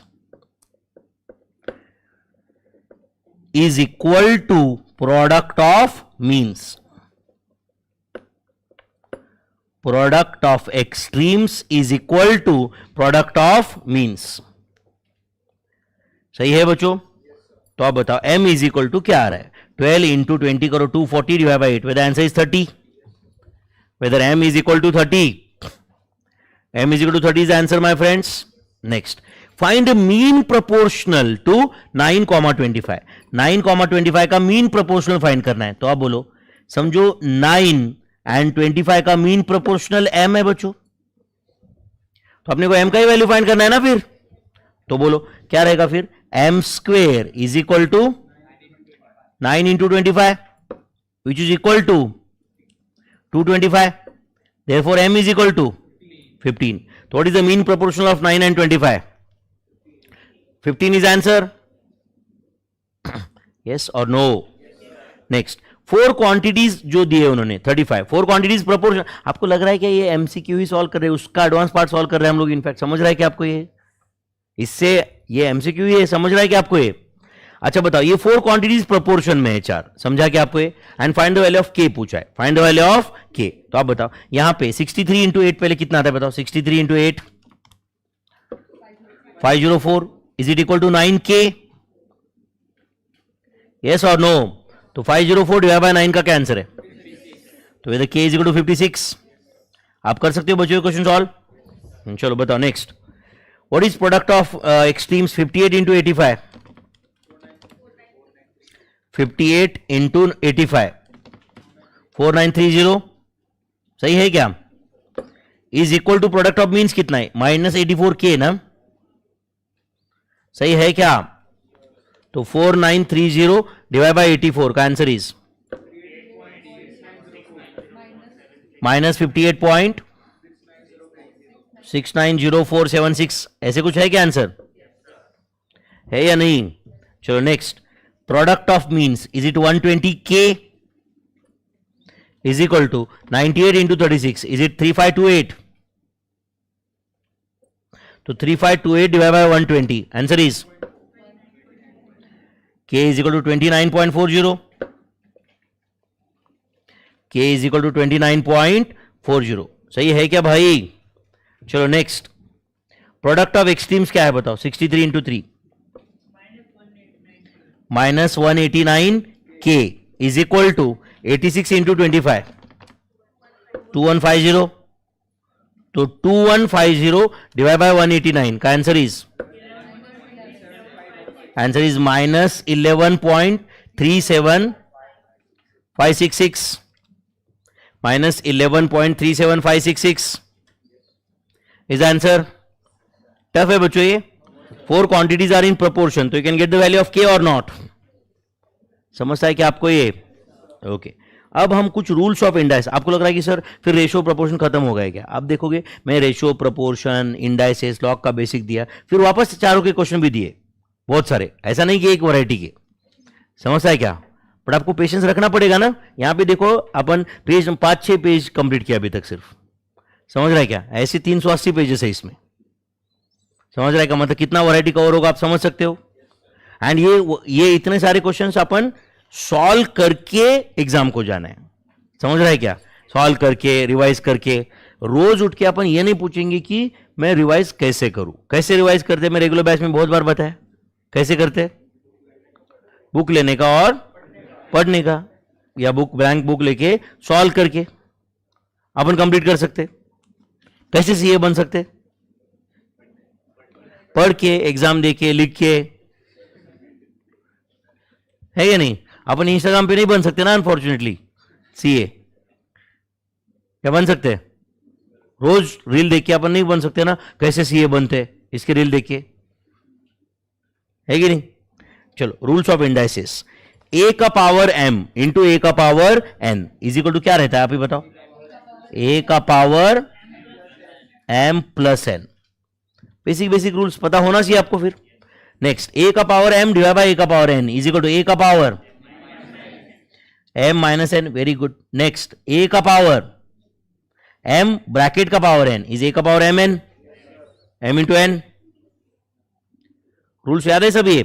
is equal to product of means. Product of extremes is equal to product of means. सही है बच्चों? तो आप बताओ m इज इक्वल टू क्या आ रहा है? 12 इंटू 20 करो, 240 divide by 8. Whether answer is 30. Whether m is equal to 30. m is equal to 30 is answer my friends. Next, find mean proportional to 9,25. 9,25 का मीन प्रोपोर्शनल फाइंड करना है. तो आप बोलो, समझो 9 एंड 25 का मीन प्रोपोर्शनल m है बच्चों. तो अपने को m का ही वैल्यू फाइंड करना है ना फिर. तो बोलो क्या रहेगा फिर? m square is equal to 9 into 25 which is equal to 225. Therefore m is equal to 15. तो what is the mean proportional of 9 and 25? 15 is answer, yes और नो? नेक्स्ट, 4 क्वांटिटीज जो दिए उन्होंने 35, 4 क्वांटिटीज प्रोपोर्शन. आपको लग रहा है क्या ये एमसीक्यू ही सॉल्व कर रहे हैं, उसका एडवांस पार्ट सॉल्व कर रहे हैं हम लोग? इनफैक्ट समझ रहा है क्या आपको ये? इससे ये एमसीक्यू ही है, समझ रहा है क्या आपको ये? अच्छा बताओ, ये 4 क्वांटिटीज प्रोपोर्शन में है 4, समझा क्या आपको ये? And find the value of के पूछा है, फाइंड द वैल्यू ऑफ के. तो आप बताओ यहां पे 63 इंटू 8 पहले कितना आता है बताओ? 63 into 8 504 is it equal to 9k? Yes और नो? तो 504 डिवाइड बाय 9 का क्या आंसर है? तो इधर k इज इक्वल टू 56. आप कर सकते हो बच्चों क्वेश्चन सॉल्व. चलो बताओ next, what is product of extremes 58 into 85? 58 into 85 4930. सही है क्या? Is equal to product of means कितना है? -84k ना. सही है क्या? तो 4930 डिवाइड बाय 84 का आंसर इज -58.690476. ऐसे कुछ है क्या आंसर? है या नहीं? चलो next, product of means is it 120k is equal to 98 into 36 is it 3528? तो 3528 divide by 120 answer is k is equal to 29.40. k is equal to 29.40. सही है क्या भाई? चलो नेक्स्ट, प्रोडक्ट ऑफ एक्सट्रीम्स क्या है बताओ? 63 into 3 -189k is equal to 86 into 25 2150. तो 2150 डिवाइड बाय 189 का answer is -11.37566 -11.37566 is answer. Tough है बच्चों ये. 4 क्वांटिटीज आर इन प्रोपोर्शन, तो you can get the value of k और नॉट. समझता है क्या आपको ये? ओके. अब हम कुछ रूल्स ऑफ इंडाइस. आपको लग रहा है कि सर फिर रेशियो प्रोपोर्शन खत्म हो गया क्या? आप देखोगे मैं रेशियो प्रोपोर्शन इंडाइसेस लॉग का बेसिक दिया, फिर वापस चारों के क्वेश्चन भी दिए बहुत सारे. ऐसा नहीं कि एक वैरायटी के. समझता है क्या? बट आपको पेशेंस रखना पड़ेगा ना. यहां पे देखो अपन पेज 5-6 पेज कंप्लीट किया अभी तक सिर्फ. समझ रहा है क्या? ऐसे 380 पेजेस है इसमें. समझ रहा है क्या? मतलब कितना वैरायटी कवर होगा आप समझ सकते हो. एंड ये इतने सारे क्वेश्चंस अपन सॉल्व करके एग्जाम को जाना है. समझ रहा है क्या? सॉल्व करके रिवाइज करके. रोज उठ के अपन ये नहीं पूछेंगे कि मैं रिवाइज कैसे करूं. कैसे रिवाइज करते मैं रेगुलर बैच में बहुत बार बताया. कैसे करते? बुक लेने का और पढ़ने का, या बुक ब्लैंक बुक लेके सॉल्व करके अपन कंप्लीट कर सकते. कैसे सीए बन सकते? पढ़ के, एग्जाम दे के, लिख के, है या नहीं? अपन इंस्टाग्राम पे नहीं बन सकते ना अनफॉर्चुनेटली सीए। क्या बन सकते हैं? रोज रील देख के अपन नहीं बन सकते ना, कैसे सीए बनते इसके रील देख के, है कि नहीं? चलो, रूल्स ऑफ इंडाइसिस। ए का पावर एम इंटू ए का power N is equal to क्या रहता है, आप ही बताओ? ए का power M plus N. Basic basic rules पता होना चाहिए आपको। फिर नेक्स्ट, ए का power M divide by A का power N is equal to A का power M minus N. Very good. Next, ए का पावर एम ब्रैकेट का पावर एन इज ए का power M N, M into N. Rules याद है सभी?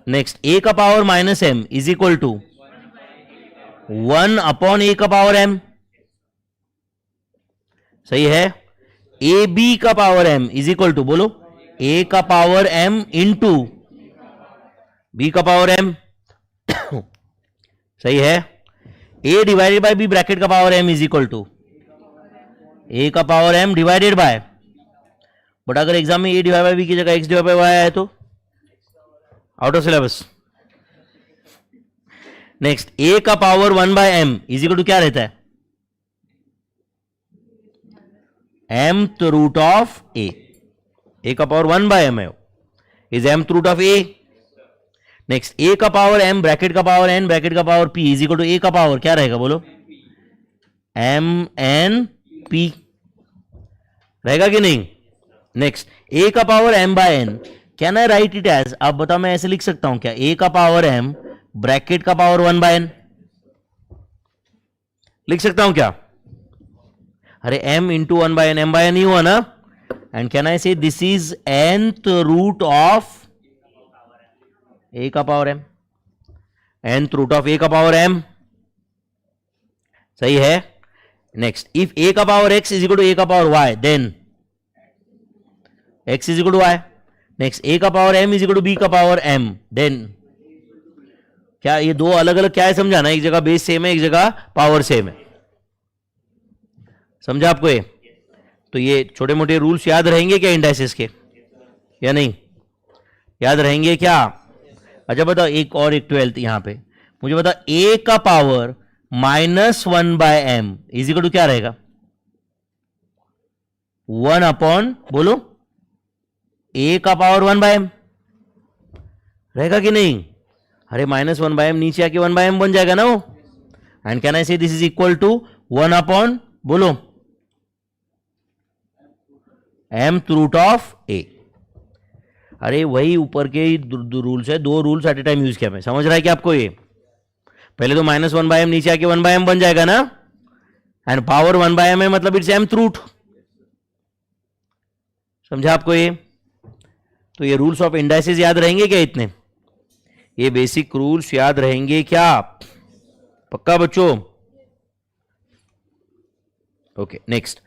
नेक्स्ट, ए का power minus M is equal to 1 upon A का पावर एम। सही है। ए बी का power M is equal to, बोलो, ए का पावर एम इंटू बी का पावर एम। सही है। A divided by B bracket का power M is equal to A का power M divided by, but अगर एग्जाम में ए डिवाइड बाय बी की जगह एक्स डिवाइड बाय वाई आया तो आउट ऑफ सिलेबस। नेक्स्ट, ए का power 1 by M is equal to क्या रहता है? mth root of A. A का पावर 1 बाय एम है, is mth root of A. Next, ए का पावर एम ब्रैकेट का पावर एन ब्रैकेट का power P is equal to A का पावर क्या रहेगा, बोलो? एम एन पी रहेगा कि नहीं? नेक्स्ट, ए का power m by n, can I write it as, आप बताओ मैं ऐसे लिख सकता हूं क्या? ए का पावर एम ब्रैकेट का पावर 1 बाय एन लिख सकता हूं क्या? अरे m into 1 by N, M by N ही हुआ ना। And can I say this is nth root of A का power M, nth root of A का पावर एम। सही है। नेक्स्ट, इफ ए का power x is equal to A का power y, then x is equal to y। Next, ए का power m is equal to B का पावर m, देन क्या ये दो अलग अलग क्या है समझाना? एक जगह बेस सेम है, एक जगह पावर सेम है। समझा आपको ये? तो ये छोटे मोटे रूल्स याद रहेंगे क्या इंडाइसिस के, या नहीं याद रहेंगे क्या? अच्छा बताओ, एक और एक 12th यहां पे मुझे बताओ, ए का power -1 by M is equal to क्या रहेगा? 1 अपॉन, बोलो, ए का पावर 1 बाय एम रहेगा कि नहीं? अरे -1 बाय एम नीचे आके 1 बाय एम बन जाएगा ना वो। And can I say this is equal to 1 upon, बोलो, mth रूट ऑफ ए। अरे वही ऊपर के रूल्स है, दो rules at a time use किया। मैं समझ रहा है कि आपको ये पहले तो -1 बाय एम नीचे आके 1 बाय एम बन जाएगा ना, एंड पावर 1 बाय एम है मतलब इट्स mth रूट। समझा आपको ये? तो ये रूल्स ऑफ इंडाइसिस याद रहेंगे क्या इतने? ये बेसिक रूल्स याद रहेंगे क्या? पक्का बच्चों? ओके, नेक्स्ट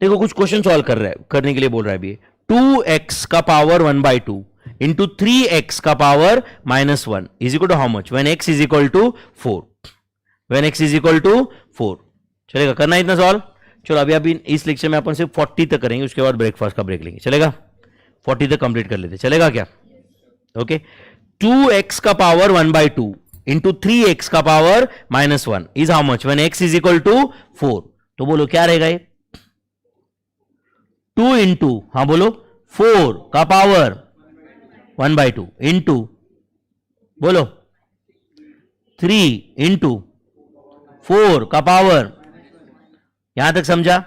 देखो, कुछ क्वेश्चन सॉल्व करने के लिए बोल रहा है अभी। 2x का पावर 1/2 इंटू 3x का power -1 is equal to how much when x is equal to 4? When x is equal to 4 चलेगा? करना इतना सॉल्व? चलो अभी इस लेक्चर में अपन सिर्फ 40 तक करेंगे, उसके बाद ब्रेकफास्ट का ब्रेक लेंगे। चलेगा? 40 तक कंप्लीट कर लेते, चलेगा क्या? ओके। 2x का पावर 1/2 इंटू 3x का power -1 is how much when x is equal to 4? तो बोलो क्या रहेगा ये? 2 इंटू, हाँ बोलो, 4 का पावर 1/2 इंटू, बोलो, 3 इंटू 4 का पावर, यहां तक समझा?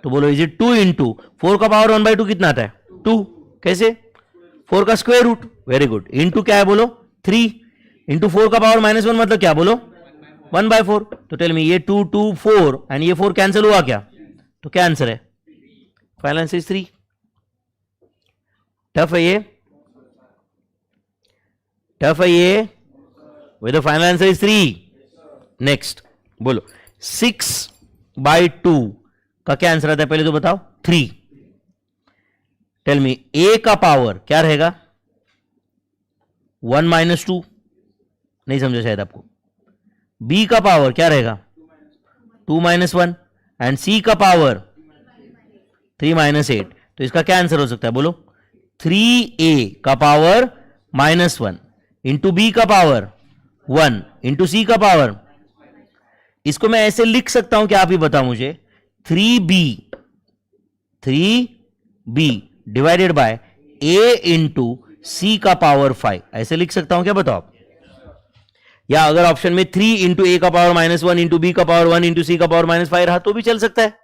तो बोलो इज इट 2 इंटू 4 का पावर 1/2 कितना आता है? 2। कैसे? 4 का square root. Very good. Into क्या है बोलो? 3 इंटू 4 का पावर -1 मतलब क्या बोलो? 1/4। तो टेल मी, ये 2 2 4 एंड ये 4 कैंसिल हुआ क्या? तो क्या आंसर है? Final answer is 3। टफ है ये, टफ है ये, with the final answer is 3। Next बोलो, 6/2 का क्या आंसर आता है पहले तो बताओ? 3। टेल मी, ए का पावर क्या रहेगा? 1 - 2, नहीं समझा शायद आपको। बी का पावर क्या रहेगा? 2 - 1 एंड सी का पावर 3 माइनस 8, तो इसका क्या आंसर हो सकता है बोलो? 3a का पावर -1 इंटू बी का पावर 1 इंटू सी का पावर, इसको मैं ऐसे लिख सकता हूं कि आप ही बताओ मुझे, 3b divided by a into C का पावर 5, ऐसे लिख सकता हूं क्या, बताओ आप? या अगर ऑप्शन में 3 इंटू ए का पावर -1 इंटू बी का पावर 1 इंटू सी का पावर -5 रहा तो भी चल सकता है।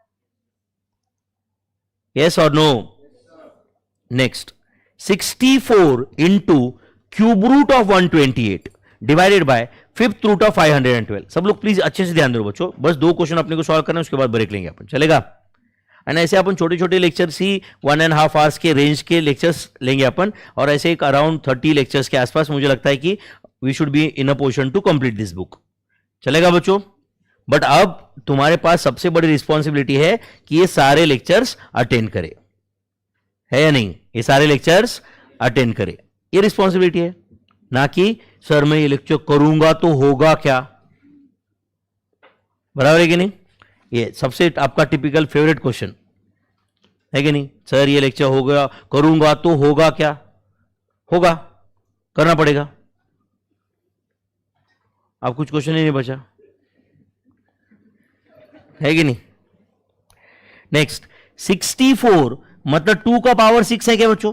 यस और no? Next, 64 into cube root of 128 divided by fifth root of 512। सब लोग प्लीज अच्छे से ध्यान दो बच्चों, बस 2 क्वेश्चन अपने को सॉल्व करना है, उसके बाद ब्रेक लेंगे अपन, चलेगा? एंड ऐसे अपन छोटे छोटे लेक्चर्स ही 1.5 आवर्स के रेंज के लेक्चर्स लेंगे अपन, और ऐसे एक अराउंड 30 लेक्चर्स के आसपास मुझे लगता है कि we should be in a position to complete this book, चलेगा बच्चों? बट अब तुम्हारे पास सबसे बड़ी रिस्पॉन्सिबिलिटी है कि ये सारे लेक्चर्स अटेंड करे, है या नहीं? ये सारे लेक्चर्स अटेंड करे, ये रिस्पॉन्सिबिलिटी है, ना कि सर मैं ये लेक्चर करूंगा तो होगा क्या, बराबर है कि नहीं? ये सबसे आपका टिपिकल फेवरेट क्वेश्चन है कि नहीं? सर ये लेक्चर होगा, करूंगा तो होगा क्या? होगा, करना पड़ेगा। अब कुछ क्वेश्चन ही नहीं बचा, है कि नहीं? नेक्स्ट, 64 मतलब 2 का पावर 6 है क्या बच्चों?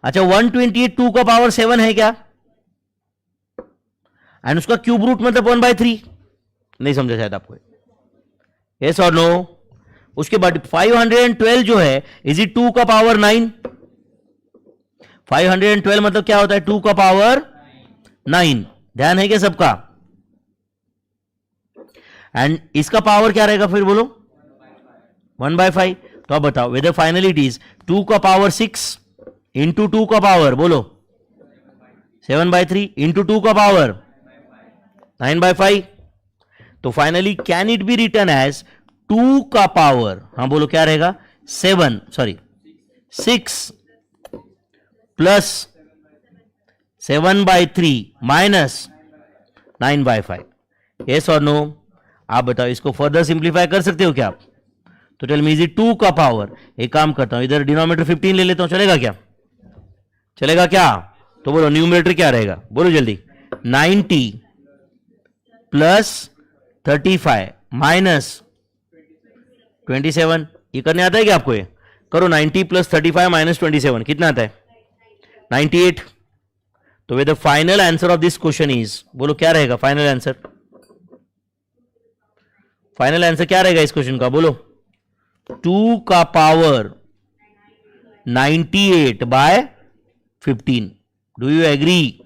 अच्छा, 128 2 का पावर 7 है क्या? एंड उसका क्यूब रूट मतलब 1/3, नहीं समझा शायद आपको, यस और नो? उसके बाद 512 जो है, इज इट 2 का पावर 9? 512 मतलब क्या होता है? 2 का पावर 9, ध्यान है क्या सबका? एंड इसका पावर क्या रहेगा फिर बोलो? 1/5। तो अब बताओ वेदर फाइनली इट इज 2 का पावर 6 इंटू 2 का पावर बोलो 7/3 इंटू 2 का पावर 9/5। तो finally can it be written as 2 का पावर, हां बोलो क्या रहेगा? 6 प्लस 7/3 माइनस 9/5, यस और नो? आप बताओ, इसको फर्दर सिंप्लीफाई कर सकते हो क्या आप? तो टेल मी, इज इट 2 का पावर, एक काम करता हूं, इधर डिनोमिनेटर 15 ले लेता हूं, चलेगा क्या? चलेगा क्या? तो बोलो न्यूमरेटर क्या रहेगा, बोलो जल्दी? 90 प्लस 35 माइनस 27। ये करने आता है क्या आपको? ये करो, 90 प्लस 35 माइनस 27 कितना आता है? 98। तो way the final answer of this question is, बोलो क्या रहेगा फाइनल आंसर? फाइनल आंसर क्या रहेगा इस क्वेश्चन का, बोलो? 2 का पावर 98/15। Do you agree?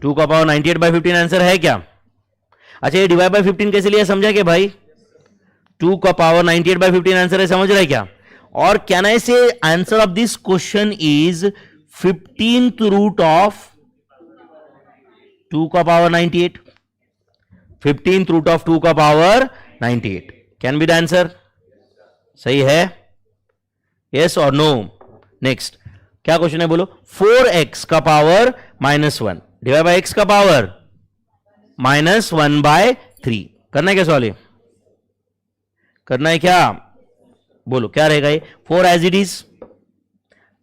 2 का पावर 98/15 आंसर है क्या? अच्छा, ये डिवाइड बाय 15 कैसे लिया समझा क्या भाई? 2 का पावर 98/15 आंसर है, समझ रहा है क्या? और can I say answer of this question is 15th root of 2 का पावर 98, 15th रूट ऑफ 2 का power 98 can be the answer, सही है? यस और नो? नेक्स्ट, क्या क्वेश्चन है बोलो? 4x का पावर -1 डिवाइड बाय x का पावर -1/3 करना है क्या सवाल? ये करना है क्या? बोलो क्या रहेगा ये? 4 एज इट इज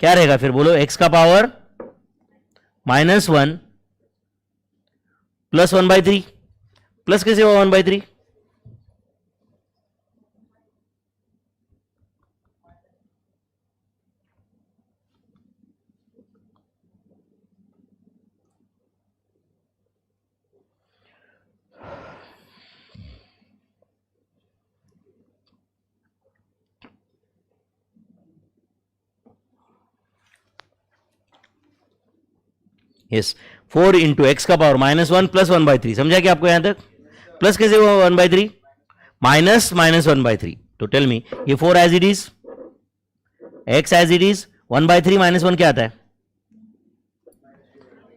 क्या रहेगा फिर बोलो? x का पावर -1 प्लस 1/3, प्लस कैसे हुआ 1/3? यस, 4 इंटू एक्स का पावर -1 प्लस 1/3, समझा क्या आपको यहां तक? प्लस कैसे हुआ 1/3? माइनस 1/3। तो टेल मी, ये 4 as it is, x as it is, 1/3 -1 क्या आता है?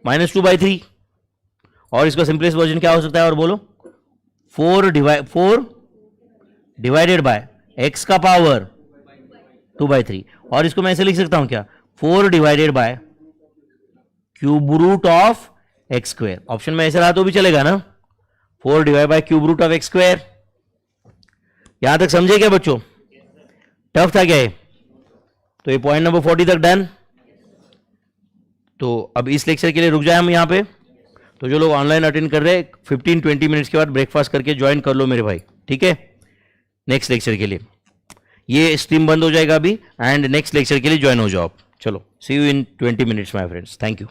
-2/3। और इसका सिंपलेस्ट वर्जन क्या हो सकता है और बोलो? 4 डिवाइडेड बाय एक्स का पावर 2/3। और इसको मैं ऐसे लिख सकता हूं क्या? 4 divided by cube root of x square. Option में ऐसे रहा तो भी चलेगा ना? 4 divide by cube root of x square. यहां तक समझे क्या बच्चों? टफ था क्या ये? तो ये पॉइंट नंबर 40 तक डन। तो अब इस लेक्चर के लिए रुक जाए हम यहाँ पे। तो जो लोग ऑनलाइन अटेंड कर रहे हैं 15-20 मिनट्स के बाद ब्रेकफास्ट करके ज्वाइन कर लो मेरे भाई, ठीक है, नेक्स्ट लेक्चर के लिए। ये स्ट्रीम बंद हो जाएगा अभी एंड नेक्स्ट लेक्चर के लिए ज्वाइन हो जाओ आप। चलो, see you in 20 minutes my friends, thank you.